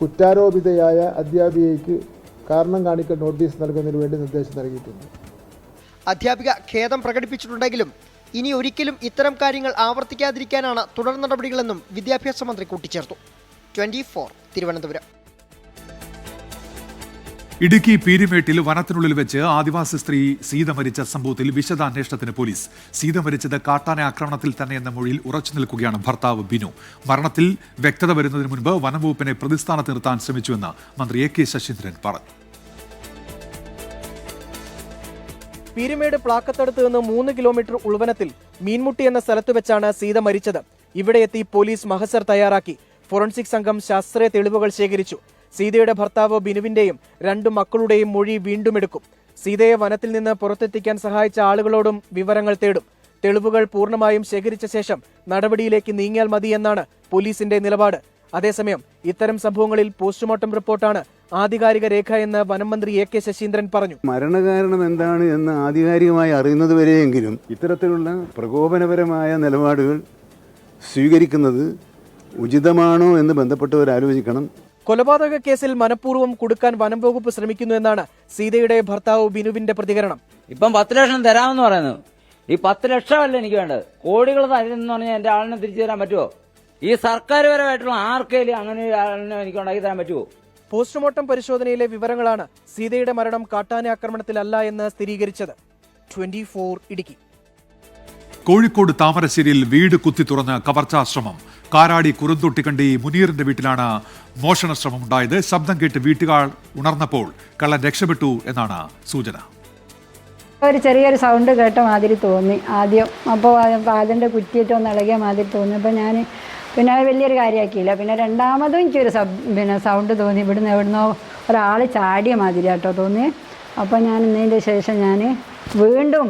Speaker 9: കുറ്റാരോപിതയായ അധ്യാപികയ്ക്ക് കാരണം കാണിക്കൽ നോട്ടീസ് നൽകുന്നതിന് വേണ്ടി നിർദ്ദേശം നൽകിയിട്ടുണ്ട്.
Speaker 8: അധ്യാപിക ഖേദം പ്രകടിപ്പിച്ചിട്ടുണ്ടെങ്കിലും ഇനി ഒരിക്കലും ഇത്തരം കാര്യങ്ങൾ ആവർത്തിക്കാതിരിക്കാനാണ് തുടർ നടപടികളെന്നും വിദ്യാഭ്യാസ മന്ത്രി കൂട്ടിച്ചേർത്തു. 24 തിരുവനന്തപുരം.
Speaker 1: ഇടുക്കി പീരുമേട്ടിൽ വനത്തിനുള്ളിൽ വെച്ച് ആദിവാസി സ്ത്രീ സീത മരിച്ച സംഭവത്തിൽ വിശദാന്വേഷണത്തിന് പോലീസ്. സീത മരിച്ചത് കാട്ടാന ആക്രമണത്തിൽ തന്നെ എന്ന മൊഴിയിൽ ഉറച്ചു നിൽക്കുകയാണ് ഭർത്താവ് ബിനു. മരണത്തിൽ വ്യക്തത വരുന്നതിന് മുൻപ് വനംവകുപ്പിനെ പ്രതിസ്ഥാനത്ത് നിർത്താൻ ശ്രമിച്ചുവെന്ന് മന്ത്രി AK ശശീന്ദ്രൻ പറഞ്ഞു.
Speaker 2: പീരുമേട് പ്ലാക്കത്തടുത്ത് നിന്ന് 3 കിലോമീറ്റർ ഉൾവനത്തിൽ മീൻമുട്ടി എന്ന സ്ഥലത്ത് വെച്ചാണ് സീത മരിച്ചത്. ഇവിടെ എത്തി പോലീസ് മഹസർ തയ്യാറാക്കി. ഫോറൻസിക് സംഘം ശാസ്ത്രീയ തെളിവുകൾ ശേഖരിച്ചു. സീതയുടെ ഭർത്താവ് ബിനുവിന്റെയും 2 മക്കളുടെയും മൊഴി വീണ്ടും എടുക്കും. സീതയെ വനത്തിൽ നിന്ന് പുറത്തെത്തിക്കാൻ സഹായിച്ച ആളുകളോടും വിവരങ്ങൾ തേടും. തെളിവുകൾ പൂർണ്ണമായും ശേഖരിച്ച ശേഷം നടപടിയിലേക്ക് നീങ്ങിയാൽ മതിയെന്നാണ് പോലീസിന്റെ നിലപാട്. അതേസമയം ഇത്തരം സംഭവങ്ങളിൽ പോസ്റ്റ്മോർട്ടം റിപ്പോർട്ടാണ് ആധികാരിക രേഖ എന്ന് വനം മന്ത്രി AK ശശീന്ദ്രൻ പറഞ്ഞു.
Speaker 10: മരണകാരണം എന്താണ് എന്ന് ആധികാരികമായി അറിയുന്നത് വരെയെങ്കിലും ഇത്തരത്തിലുള്ള പ്രകോപനപരമായ നിലപാടുകൾ സ്വീകരിക്കുന്നത് ഉചിതമാണോ എന്ന് ബന്ധപ്പെട്ടവർ ആലോചിക്കണം.
Speaker 2: കൊലപാതക കേസിൽ മനഃപൂർവ്വം കൊടുക്കാൻ വനം വകുപ്പ് ശ്രമിക്കുന്നു എന്നാണ് സീതയുടെ ഭർത്താവ് ബിനുവിന്റെ പ്രതികരണം.
Speaker 12: ഇപ്പം 10 ലക്ഷം തരാമെന്ന് പറയുന്നു. ഈ 10 ലക്ഷമല്ല എനിക്ക് വേണ്ടത്, കോടികൾ തരുമെന്ന് പറഞ്ഞാൽ എന്റെ ആളിനെ തിരിച്ചു തരാൻ പറ്റുമോ?
Speaker 11: ഈ സർക്കാരുപരമായിട്ടുള്ള ആർക്കെങ്കിലും അങ്ങനെ എനിക്ക് ഉണ്ടാക്കി തരാൻ പറ്റുമോ?
Speaker 2: പോസ്റ്റ്മോർട്ടം പരിശോധനയിലെ വിവരങ്ങളാണ് സീതയുടെ മരണം കാട്ടാന ആക്രമണത്തിലല്ല എന്ന് സ്ഥിരീകരിച്ചത്. 24 ഇടുക്കി.
Speaker 1: കോഴിക്കോട് താമരശ്ശേരിയിൽ വീട് കുത്തി തുറന്ന് കവർച്ചാശ്രമം. കാരാടി കുറുന്തൊട്ടിക്കണ്ടി മുനീറിന്റെ വീട്ടിലാണ് മോഷണ ശ്രമം ഉണ്ടായത്. ശബ്ദം കേട്ട് വീട്ടുകാർ ഉണർന്നപ്പോൾ കള്ളൻ രക്ഷപ്പെട്ടു എന്നാണ് സൂചന.
Speaker 12: ഒരു ചെറിയൊരു സൗണ്ട് കേട്ട മാതിരി തോന്നി ആദ്യം. അപ്പോൾ അതിൻ്റെ കുറ്റിയിട്ട് ഒന്ന് ഇളകിയ മാതിരി തോന്നി. അപ്പോൾ ഞാൻ പിന്നെ അത് വലിയൊരു കാര്യമാക്കിയില്ല. പിന്നെ രണ്ടാമതും എനിക്കൊരു സൗണ്ട് തോന്നി. എവിടുന്നോ ഒരാൾ ചാടിയ മാതിരി കേട്ടോ തോന്നി. അപ്പോൾ ഞാൻ ഇന്നതിൻ്റെ ശേഷം ഞാൻ വീണ്ടും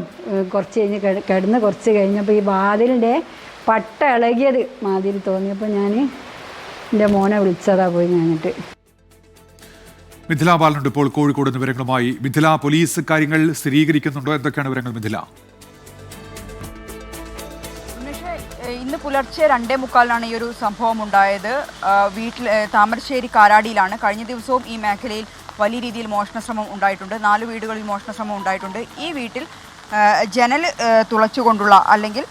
Speaker 12: കുറച്ച് കഴിഞ്ഞ് കിടന്ന് കുറച്ച് കഴിഞ്ഞപ്പോൾ ഈ വാതിലിൻ്റെ പട്ട ഇളകിയത് മാതിരി തോന്നിയപ്പോൾ ഞാൻ എൻ്റെ മോനെ വിളിച്ചതാ പോയി ഞാനിട്ട്.
Speaker 1: മിഥില ബാലനുണ്ട് ഇപ്പോൾ കോഴിക്കോട് വിവരങ്ങളുമായി. മിഥില, പോലീസ് കാര്യങ്ങൾ സ്ഥിരീകരിക്കുന്നുണ്ടോ? എന്തൊക്കെയാണ് വിവരങ്ങൾ മിഥില?
Speaker 13: ഇന്ന് പുലർച്ചെ 2:45 ഈ ഒരു സംഭവം ഉണ്ടായത്. വീട്ടിൽ താമരശ്ശേരി കാരാടിയിലാണ്. കഴിഞ്ഞ ദിവസവും ഈ മേഖലയിൽ വലിയ രീതിയിൽ മോഷണശ്രമം ഉണ്ടായിട്ടുണ്ട്. 4 വീടുകളിൽ മോഷണശ്രമം ഉണ്ടായിട്ടുണ്ട്. ഈ വീട്ടിൽ ജനൽ തുളച്ചുകൊണ്ടുള്ള അല്ലെങ്കിൽ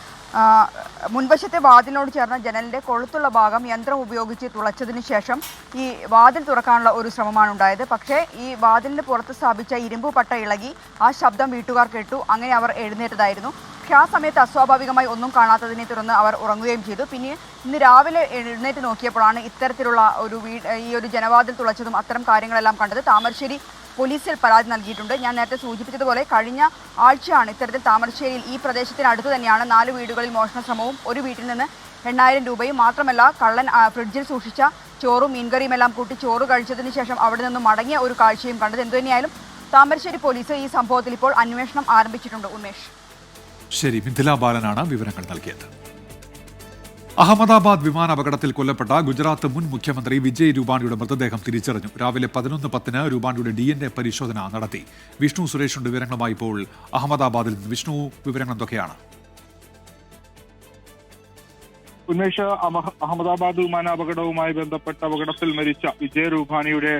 Speaker 13: മുൻവശത്തെ വാതിലിനോട് ചേർന്ന ജനലിൻ്റെ കൊളുത്തുള്ള ഭാഗം യന്ത്രം ഉപയോഗിച്ച് തുളച്ചതിന് ശേഷം ഈ വാതിൽ തുറക്കാനുള്ള ഒരു ശ്രമമാണ് ഉണ്ടായത്. പക്ഷേ ഈ വാതിലിന് പുറത്ത് സ്ഥാപിച്ച ഇരുമ്പ് പട്ട ഇളകി ആ ശബ്ദം വീട്ടുകാർ കേട്ടു. അങ്ങനെ അവർ എഴുന്നേറ്റതായിരുന്നു. പക്ഷേ ആ സമയത്ത് അസ്വാഭാവികമായി ഒന്നും കാണാത്തതിനെ തുടർന്ന് അവർ ഉറങ്ങുകയും ചെയ്തു. പിന്നെ ഇന്ന് രാവിലെ എഴുന്നേറ്റ് നോക്കിയപ്പോഴാണ് ഇത്തരത്തിലുള്ള ഈ ഒരു ജനവാതിൽ തുളച്ചതും അത്തരം കാര്യങ്ങളെല്ലാം കണ്ടത്. താമരശ്ശേരി പോലീസിൽ പരാതി നൽകിയിട്ടുണ്ട്. ഞാൻ നേരത്തെ സൂചിപ്പിച്ചതുപോലെ കഴിഞ്ഞ ആഴ്ചയാണ് ഇത്തരത്തിൽ താമരശ്ശേരിയിൽ ഈ പ്രദേശത്തിനടുത്ത് തന്നെയാണ് 4 വീടുകളിൽ മോഷണ ശ്രമവും ഒരു വീട്ടിൽ നിന്ന് 8,000 രൂപയും മാത്രമല്ല കള്ളൻ ഫ്രിഡ്ജിൽ സൂക്ഷിച്ച ചോറും മീൻകറിയും എല്ലാം കൂട്ടി ചോറ് കഴിച്ചതിന് ശേഷം അവിടെ നിന്നും മടങ്ങിയ ഒരു കാഴ്ചയും കണ്ടത്. എന്തുതന്നെയായാലും താമരശ്ശേരി പോലീസ് ഈ സംഭവത്തിൽ ഇപ്പോൾ അന്വേഷണം ആരംഭിച്ചിട്ടുണ്ട്. ഉമേഷ്.
Speaker 1: ശരി, മിഥില ബാലനാണ് വിവരങ്ങൾ നൽകിയത്. അഹമ്മദാബാദ് വിമാനാപകടത്തിൽ കൊല്ലപ്പെട്ട ഗുജറാത്ത് മുൻ മുഖ്യമന്ത്രി വിജയ് രൂപാണിയുടെ മൃതദേഹം തിരിച്ചറിഞ്ഞു. രാവിലെ 11:10 രൂപാണിയുടെ DNA പരിശോധന നടത്തി. വിഷ്ണു സുരേഷുണ്ട് വിവരങ്ങളുമായി ഇപ്പോൾ അഹമ്മദാബാദിൽ നിന്ന്. വിഷ്ണു, വിവരങ്ങൾ എന്തൊക്കെയാണ്?
Speaker 14: ഉന്മേഷ, അഹമ്മദാബാദ് വിമാനാപകടവുമായി ബന്ധപ്പെട്ട അപകടത്തിൽ മരിച്ച വിജയ് രൂപാണിയുടെ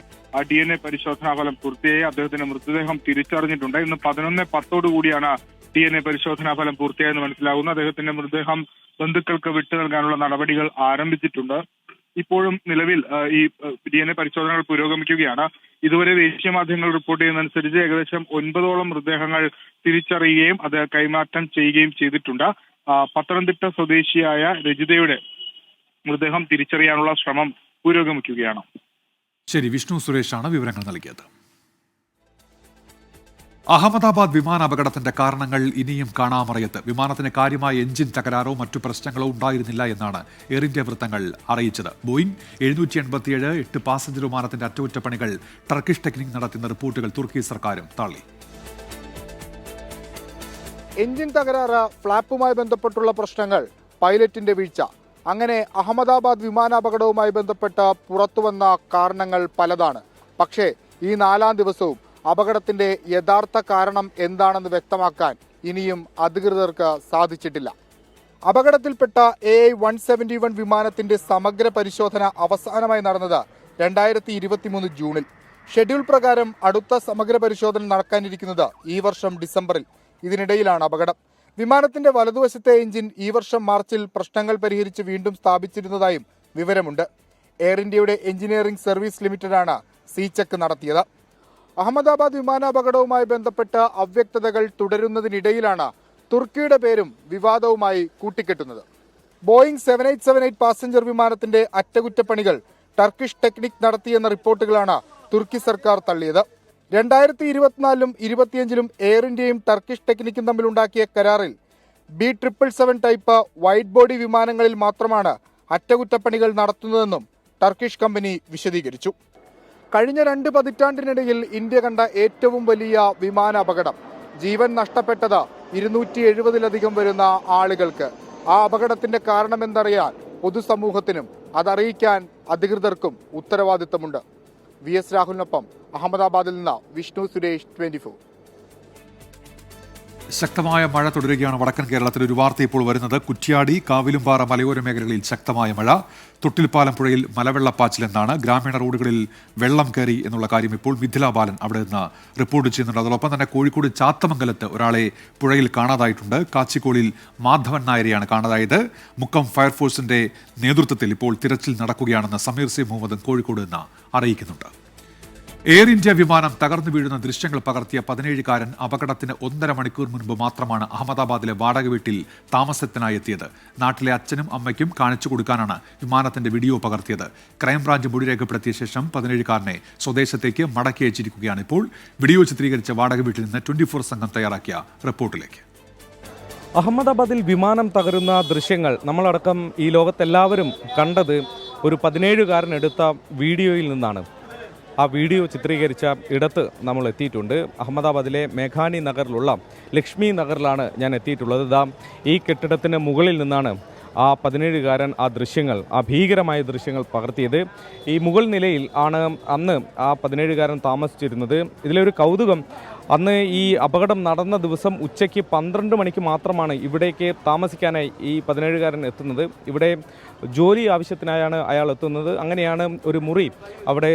Speaker 14: DNA പരിശോധനാ ഫലം പൂർത്തിയായി. അദ്ദേഹത്തിന്റെ മൃതദേഹം തിരിച്ചറിഞ്ഞിട്ടുണ്ട്. ഇന്ന് 11:10 കൂടിയാണ് DNA പരിശോധനാ ഫലം പൂർത്തിയായെന്ന് മനസ്സിലാകുന്നു. അദ്ദേഹത്തിന്റെ മൃതദേഹം ബന്ധുക്കൾക്ക് വിട്ടു നൽകാനുള്ള നടപടികൾ ആരംഭിച്ചിട്ടുണ്ട്. ഇപ്പോഴും നിലവിൽ ഈ DNA പരിശോധനകൾ പുരോഗമിക്കുകയാണ്. ഇതുവരെ ദേശീയ മാധ്യമങ്ങൾ റിപ്പോർട്ട് ചെയ്യുന്നതനുസരിച്ച് ഏകദേശം 9ഓളം മൃതദേഹങ്ങൾ തിരിച്ചറിയുകയും അത് കൈമാറ്റം ചെയ്യുകയും ചെയ്തിട്ടുണ്ട്. പത്തനംതിട്ട സ്വദേശിയായ രജിതയുടെ മൃതദേഹം തിരിച്ചറിയാനുള്ള ശ്രമം പുരോഗമിക്കുകയാണ്.
Speaker 1: ശരി, വിഷ്ണു സുരേഷാണ് വിവരങ്ങൾ നൽകിയത്. അഹമ്മദാബാദ് വിമാനാപകടത്തിന്റെ കാരണങ്ങൾ ഇനിയും കാണാമറയത്ത്. വിമാനത്തിന് കാര്യമായ എഞ്ചിൻ തകരാറോ മറ്റു പ്രശ്നങ്ങളോ ഉണ്ടായിരുന്നില്ല എന്നാണ് എയർ ഇന്ത്യ വൃത്തങ്ങൾ അറിയിച്ചത്. ബോയിങ് 787 8 പാസഞ്ചർ വിമാനത്തിന്റെ അറ്റകുറ്റപ്പണികൾ ടർക്കിഷ് ടെക്നിക് നടത്തുന്ന റിപ്പോർട്ടുകൾ തുർക്കി സർക്കാരും തള്ളി.
Speaker 2: എഞ്ചിൻ തകരാറ്, ഫ്ലാപ്പുമായി ബന്ധപ്പെട്ടുള്ള പ്രശ്നങ്ങൾ, പൈലറ്റിന്റെ വീഴ്ച, അങ്ങനെ അഹമ്മദാബാദ് വിമാനാപകടവുമായി ബന്ധപ്പെട്ട പുറത്തുവന്ന കാരണങ്ങൾ പലതാണ്. പക്ഷേ ഈ 4ാം ദിവസവും അപകടത്തിന്റെ യഥാർത്ഥ കാരണം എന്താണെന്ന് വ്യക്തമാക്കാൻ ഇനിയും അധികൃതർക്ക് സാധിച്ചിട്ടില്ല. അപകടത്തിൽപ്പെട്ട AI-171 വിമാനത്തിന്റെ സമഗ്ര പരിശോധന അവസാനമായി നടന്നത് 2023 ജൂണിൽ. ഷെഡ്യൂൾ പ്രകാരം അടുത്ത സമഗ്ര പരിശോധന നടക്കാനിരിക്കുന്നത് ഈ വർഷം ഡിസംബറിൽ. ഇതിനിടയിലാണ് അപകടം. വിമാനത്തിന്റെ വലതുവശത്തെ എഞ്ചിൻ ഈ വർഷം മാർച്ചിൽ പ്രശ്നങ്ങൾ പരിഹരിച്ച് വീണ്ടും സ്ഥാപിച്ചിരുന്നതായും വിവരമുണ്ട്. എയർ ഇന്ത്യയുടെ എഞ്ചിനീയറിംഗ് സർവീസ് ലിമിറ്റഡാണ് C-ചെക്ക് നടത്തിയത്. അഹമ്മദാബാദ് വിമാനാപകടവുമായി ബന്ധപ്പെട്ട് അവ്യക്തതകൾ തുടരുന്നതിനിടയിലാണ് തുർക്കിയുടെ പേരും വിവാദവുമായി കൂട്ടിക്കെട്ടുന്നത്. ബോയിങ് 7878 പാസഞ്ചർ വിമാനത്തിന്റെ അറ്റകുറ്റപ്പണികൾ ടർക്കിഷ് ടെക്നിക് നടത്തിയെന്ന റിപ്പോർട്ടുകളാണ് തുർക്കി സർക്കാർ തള്ളിയത്. 2024 25 എയർ ഇന്ത്യയും ടർക്കിഷ് ടെക്നിക്കും തമ്മിലുണ്ടാക്കിയ കരാറിൽ B777 ടൈപ്പ് വൈഡ് ബോഡി വിമാനങ്ങളിൽ മാത്രമാണ് അറ്റകുറ്റപ്പണികൾ നടത്തുന്നതെന്നും ടർക്കിഷ് കമ്പനി വിശദീകരിച്ചു. കഴിഞ്ഞ 2 പതിറ്റാണ്ടിനിടയിൽ ഇന്ത്യ കണ്ട ഏറ്റവും വലിയ വിമാന അപകടം. ജീവൻ നഷ്ടപ്പെട്ടത് 270-ലധികം വരുന്ന ആളുകൾക്ക്. ആ അപകടത്തിന്റെ കാരണമെന്തറിയാൻ പൊതുസമൂഹത്തിനും അതറിയിക്കാൻ അധികൃതർക്കും ഉത്തരവാദിത്തമുണ്ട്. VS രാഹുലിനൊപ്പം അഹമ്മദാബാദിൽ നിന്ന് വിഷ്ണു സുരേഷ്, 24.
Speaker 1: ശക്തമായ മഴ തുടരുകയാണ് വടക്കൻ കേരളത്തിൽ. ഒരു വാർത്ത ഇപ്പോൾ വരുന്നത് കുറ്റ്യാടി, കാവിലുംപാറ മലയോര മേഖലകളിൽ ശക്തമായ മഴ. തൊട്ടിൽപ്പാലം പുഴയിൽ മലവെള്ളപ്പാച്ചിലെന്നാണ്. ഗ്രാമീണ റോഡുകളിൽ വെള്ളം കയറി എന്നുള്ള കാര്യം ഇപ്പോൾ മിഥില ബാലൻ അവിടെ നിന്ന് റിപ്പോർട്ട് ചെയ്യുന്നുണ്ട്. അതോടൊപ്പം തന്നെ കോഴിക്കോട് ചാത്തമംഗലത്ത് ഒരാളെ പുഴയിൽ കാണാതായിട്ടുണ്ട്. കാച്ചിക്കോളിൽ മാധവൻ നായരെയാണ് കാണാതായത്. മുക്കം ഫയർഫോഴ്സിന്റെ നേതൃത്വത്തിൽ ഇപ്പോൾ തിരച്ചിൽ നടക്കുകയാണെന്ന് സമീർ സി മുഹമ്മദ് കോഴിക്കോട് നിന്ന് അറിയിക്കുന്നുണ്ട്. എയർ ഇന്ത്യ വിമാനം തകർന്നു വീഴുന്ന ദൃശ്യങ്ങൾ പകർത്തിയ 17-കാരൻ അപകടത്തിന് 1.5 മണിക്കൂർ മുൻപ് മാത്രമാണ് അഹമ്മദാബാദിലെ വാടക വീട്ടിൽ താമസത്തിനായി എത്തിയത്. നാട്ടിലെ അച്ഛനും അമ്മയ്ക്കും കാണിച്ചു കൊടുക്കാനാണ് വിമാനത്തിന്റെ വീഡിയോ പകർത്തിയത്. ക്രൈംബ്രാഞ്ച് മൊഴി രേഖപ്പെടുത്തിയ ശേഷം 17-കാരനെ സ്വദേശത്തേക്ക് മടക്കി അയച്ചിരിക്കുകയാണ്. ഇപ്പോൾ വീഡിയോ ചിത്രീകരിച്ച വാടക വീട്ടിൽ നിന്ന് 24 സംഘം തയ്യാറാക്കിയ റിപ്പോർട്ടിലേക്ക്.
Speaker 15: അഹമ്മദാബാദിൽ വിമാനം തകരുന്ന ദൃശ്യങ്ങൾ നമ്മളടക്കം ഈ ലോകത്തെല്ലാവരും കണ്ടത് ഒരു 17-കാരൻ എടുത്ത വീഡിയോയിൽ നിന്നാണ്. ആ വീഡിയോ ചിത്രീകരിച്ച ഇടത്ത് നമ്മൾ എത്തിയിട്ടുണ്ട്. അഹമ്മദാബാദിലെ മേഘാനി നഗറിലുള്ള ലക്ഷ്മി നഗറിലാണ് ഞാൻ എത്തിയിട്ടുള്ളത്. ഇതാ ഈ കെട്ടിടത്തിന് മുകളിൽ നിന്നാണ് ആ 17-കാരൻ ആ ദൃശ്യങ്ങൾ, ആ ഭീകരമായ ദൃശ്യങ്ങൾ പകർത്തിയത്. ഈ മുകൾ നിലയിൽ ആണ് അന്ന് ആ 17-കാരൻ താമസിച്ചിരുന്നത്. ഇതിലൊരു കൗതുകം, അന്ന് ഈ അപകടം നടന്ന ദിവസം ഉച്ചയ്ക്ക് 12 മണിക്ക് മാത്രമാണ് ഇവിടേക്ക് താമസിക്കാനായി ഈ 17-കാരൻ എത്തുന്നത്. ഇവിടെ ജോലി ആവശ്യത്തിനായാണ് അയാൾ എത്തുന്നത്. അങ്ങനെയാണ് ഒരു മുറി അവിടെ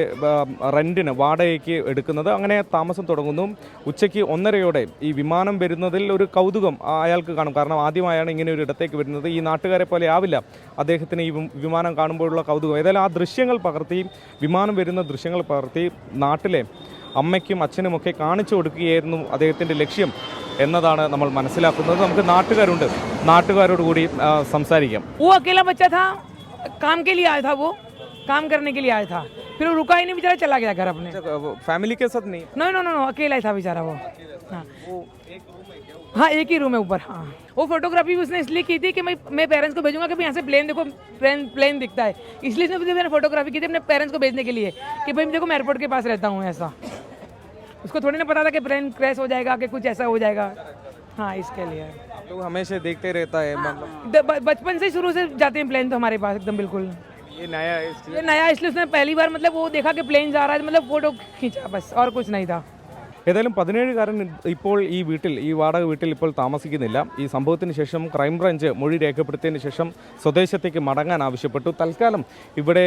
Speaker 15: റെൻറ്റിന് വാടകയ്ക്ക് എടുക്കുന്നത്. അങ്ങനെ താമസം തുടങ്ങുന്നു. ഉച്ചയ്ക്ക് 1:30 ഈ വിമാനം വരുന്നതിൽ ഒരു കൗതുകം അയാൾക്ക് കാണും. കാരണം ആദ്യമായാണ് ഇങ്ങനെ ഒരു ഇടത്തേക്ക് വരുന്നത്. ഈ നാട്ടുകാരെ പോലെ ആവില്ല അദ്ദേഹത്തിന് ഈ വിമാനം കാണുമ്പോഴുള്ള കൗതുകം. ഏതായാലും ആ ദൃശ്യങ്ങൾ പകർത്തി, വിമാനം വരുന്ന ദൃശ്യങ്ങൾ പകർത്തി നാട്ടിലെ അമ്മയ്ക്കും അച്ഛനുമൊക്കെ കാണിച്ചു കൊടുക്കുകയായിരുന്നു അദ്ദേഹത്തിൻ്റെ ലക്ഷ്യം എന്നതാണ് നമ്മൾ മനസ്സിലാക്കുന്നത്. നമുക്ക് നാട്ടുകാരുണ്ട്, നാട്ടുകാരോട് കൂടി സംസാരിക്കാം.
Speaker 11: वो अकेला बच्चा था, काम के लिए आया था, वो काम करने के लिए आया था, फिर वो रुका ही नहीं, बेचारा चला गया घर अपने।
Speaker 15: फैमिली के साथ नहीं?
Speaker 11: नो नो नो नो, अकेला ही था बेचारा वो। हाँ, एक ही रूम है ऊपर। हाँ, वो फोटोग्राफी उसने इसलिए की थी कि मैं पेरेंट्स को भेजूंगा कि यहाँ से प्लेन देखो, प्लेन दिखता है, इसलिए उसने फोटोग्राफी की थी अपने पेरेंट्स को भेजने के लिए कि भाई देखो मैं एयरपोर्ट के पास रहता हूँ। ऐसा उसको थोड़ी ना पता था कि प्लेन क्रैश हो जाएगा, कि कुछ ऐसा हो जाएगा। हाँ, इसके लिए
Speaker 15: तो हमेशा देखते रहता है। मतलब
Speaker 11: बचपन से शुरू से जाते हैं प्लेन तो हमारे पास एकदम बिल्कुल।
Speaker 15: ये नया है
Speaker 11: इसलिए उसने पहली बार मतलब वो देखा कि प्लेन जा रहा है, मतलब फोटो खींचा बस, और कुछ नहीं था।
Speaker 15: ഏതായാലും 17-കാരൻ ഇപ്പോൾ ഈ വീട്ടിൽ, ഈ വാടക വീട്ടിൽ ഇപ്പോൾ താമസിക്കുന്നില്ല. ഈ സംഭവത്തിന് ശേഷം ക്രൈംബ്രാഞ്ച് മൊഴി രേഖപ്പെടുത്തിയതിന് ശേഷം സ്വദേശത്തേക്ക് മടങ്ങാൻ ആവശ്യപ്പെട്ടു. തൽക്കാലം ഇവിടെ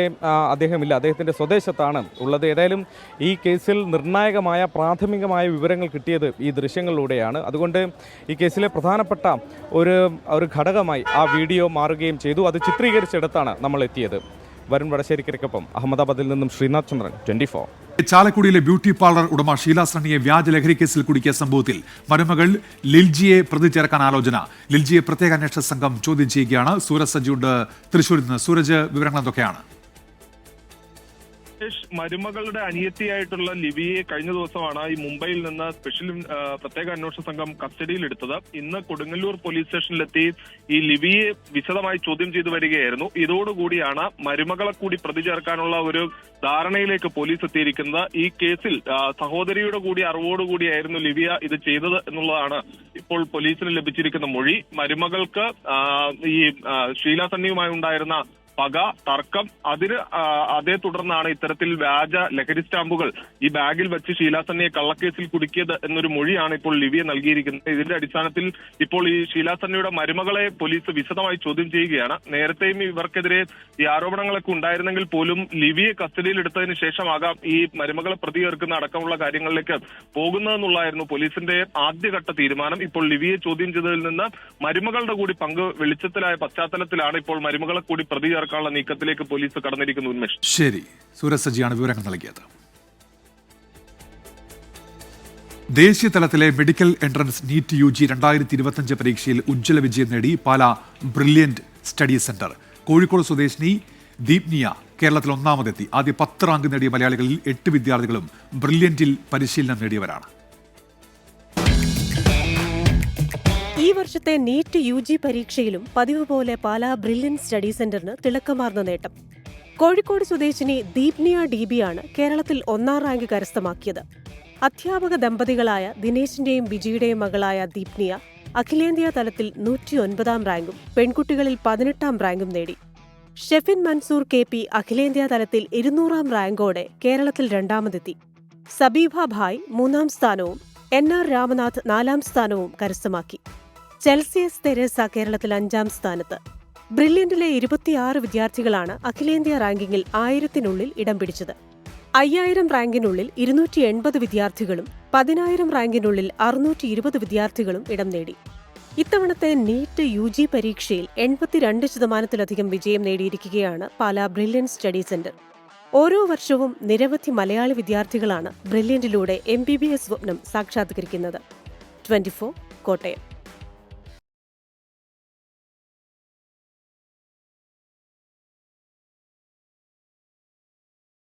Speaker 15: അദ്ദേഹമില്ല, അദ്ദേഹത്തിൻ്റെ സ്വദേശത്താണ് ഉള്ളത്. ഏതായാലും ഈ കേസിൽ നിർണായകമായ പ്രാഥമികമായ വിവരങ്ങൾ കിട്ടിയത് ഈ ദൃശ്യങ്ങളിലൂടെയാണ്. അതുകൊണ്ട് ഈ കേസിലെ പ്രധാനപ്പെട്ട ഒരു ഘടകമായി ആ വീഡിയോ മാറുകയും ചെയ്തു. അത് ചിത്രീകരിച്ചിടത്താണ് നമ്മൾ എത്തിയത്. വരുൺ വടശ്ശേരിക്കൊപ്പം അഹമ്മദാബാദിൽ നിന്നും ശ്രീനാഥ് ചന്ദ്രൻ, 24.
Speaker 1: ചാലക്കുടിയിലെ ബ്യൂട്ടി പാർലർ ഉടമ ഷീല സണ്ണിയെ വ്യാജ ലഹരി കേസിൽ കുടുക്കിയ സംഭവത്തിൽ മരുമകൾ ലിൽജിയെ പ്രതി ചേർക്കാൻ ആലോചന. ലിൽജിയെ പ്രത്യേക അന്വേഷണ സംഘം ചോദ്യം ചെയ്യുകയാണ്. സൂരജ് സജിയുണ്ട് തൃശ്ശൂരിൽ നിന്ന്. സൂരജ്, വിവരങ്ങൾ എന്തൊക്കെയാണ്?
Speaker 14: മരുമകളുടെ അനിയത്തിയായിട്ടുള്ള ലിവിയെ കഴിഞ്ഞ ദിവസമാണ് ഈ മുംബൈയിൽ നിന്ന് സ്പെഷ്യൽ പ്രത്യേക അന്വേഷണ സംഘം കസ്റ്റഡിയിലെടുത്തത്. ഇന്ന് കൊടുങ്ങല്ലൂർ പോലീസ് സ്റ്റേഷനിലെത്തി ഈ ലിവിയെ വിശദമായി ചോദ്യം ചെയ്തു വരികയായിരുന്നു. ഇതോടുകൂടിയാണ് മരുമകളെ കൂടി പ്രതി ചേർക്കാനുള്ള ഒരു ധാരണയിലേക്ക് പോലീസ് എത്തിയിരിക്കുന്നത്. ഈ കേസിൽ സഹോദരിയുടെ കൂടി അറിവോടുകൂടിയായിരുന്നു ലിവിയ ഇത് ചെയ്തത് എന്നുള്ളതാണ് ഇപ്പോൾ പോലീസിന് ലഭിച്ചിരിക്കുന്ന മൊഴി. മരുമകൾക്ക് ഈ ഷീല സണ്ണിയുമായി ഉണ്ടായിരുന്ന പക, തർക്കം, അതേ തുടർന്നാണ് ഇത്തരത്തിൽ വ്യാജ ലഹരി സ്റ്റാമ്പുകൾ ഈ ബാഗിൽ വെച്ച് ഷീല സണ്ണിയെ കള്ളക്കേസിൽ കുടുക്കിയത് എന്നൊരു മൊഴിയാണ് ഇപ്പോൾ ലിവിയെ നൽകിയിരിക്കുന്നത്. ഇതിന്റെ അടിസ്ഥാനത്തിൽ ഇപ്പോൾ ഈ ഷീല സണ്ണിയുടെ മരുമകളെ പോലീസ് വിശദമായി ചോദ്യം ചെയ്യുകയാണ്. നേരത്തെയും ഇവർക്കെതിരെ ഈ ആരോപണങ്ങളൊക്കെ ഉണ്ടായിരുന്നെങ്കിൽ പോലും ലിവിയെ കസ്റ്റഡിയിലെടുത്തതിന് ശേഷമാകാം ഈ മരുമകളെ പ്രതി ചേർക്കുന്ന അടക്കമുള്ള കാര്യങ്ങളിലേക്ക് പോകുന്നതെന്നുള്ളതായിരുന്നു പോലീസിന്റെ ആദ്യഘട്ട തീരുമാനം. ഇപ്പോൾ ലിവിയെ ചോദ്യം ചെയ്തതിൽ നിന്ന് മരുമകളുടെ കൂടി പങ്ക് വെളിച്ചത്തിലായ പശ്ചാത്തലത്തിലാണ് ഇപ്പോൾ മരുമകളെ കൂടി പ്രതി ചേർക്കാനുള്ള നീക്കത്തിലേക്ക് പോലീസ് കടന്നിരിക്കുന്നു. ഉന്മേഷ്.
Speaker 1: ശരി, സൂരജ് സജിയാണ് വിവരങ്ങൾ നൽകിയത്. ദേശീയ തലത്തിലെ മെഡിക്കൽ എൻട്രൻസ് നീറ്റ് UG 2025 പരീക്ഷയിൽ ഉജ്ജ്വല വിജയം നേടി Pala brilliant study centre. Kozhikode സ്വദേശിനി ദീപ്നിയ കേരളത്തിൽ ഒന്നാമതെത്തി. ആദ്യ 10 റാങ്ക് നേടിയ മലയാളികളിൽ 8 വിദ്യാർത്ഥികളും ബ്രില്യന്റിൽ പരിശീലനം നേടിയവരാണ്.
Speaker 16: ഈ വർഷത്തെ നീറ്റ് UG പരീക്ഷയിലും പതിവ് പോലെ പാലാ ബ്രില്യന്റ് സ്റ്റഡി സെന്ററിന് തിളക്കമാർന്ന നേട്ടം. കോഴിക്കോട് സ്വദേശിനി ദീപ്നിയ DBയാണ് കേരളത്തിൽ 1ാം റാങ്ക് കരസ്ഥമാക്കിയത്. അധ്യാപക ദമ്പതികളായ ദിനേശിന്റെയും വിജിയുടെയും മകളായ ദീപ്നിയ അഖിലേന്ത്യാ തലത്തിൽ 109ാം റാങ്കും പെൺകുട്ടികളിൽ 18ാം റാങ്കും നേടി. ഷെഫിൻ മൻസൂർ KP അഖിലേന്ത്യാ തലത്തിൽ 200ാം റാങ്കോടെ കേരളത്തിൽ 2ാമതെത്തി. സബീഭ ഭായ് 3ാം സ്ഥാനവും NR രാമനാഥ് 4-ാം സ്ഥാനവും കരസ്ഥമാക്കി. ചെൽസിയസ് തെരേസ കേരളത്തിൽ 5-ാം സ്ഥാനത്ത്. ബ്രില്യന്റിലെ 26 വിദ്യാർത്ഥികളാണ് അഖിലേന്ത്യാ റാങ്കിങ്ങിൽ 1000-നുള്ളിൽ ഇടം പിടിച്ചത്. 5000 റാങ്കിനുള്ളിൽ 280 വിദ്യാർത്ഥികളും 10000 റാങ്കിനുള്ളിൽ 620 വിദ്യാർത്ഥികളും ഇടം നേടി. ഇത്തവണത്തെ നീറ്റ് UG പരീക്ഷയിൽ 82% വിജയം നേടിയിരിക്കുകയാണ് പാലാ ബ്രില്യന്റ് സ്റ്റഡി സെന്റർ. ഓരോ വർഷവും നിരവധി മലയാളി വിദ്യാർത്ഥികളാണ് ബ്രില്യന്റിലൂടെ MBBS സ്വപ്നം സാക്ഷാത്കരിക്കുന്നത്. 24 കോട്ടയം.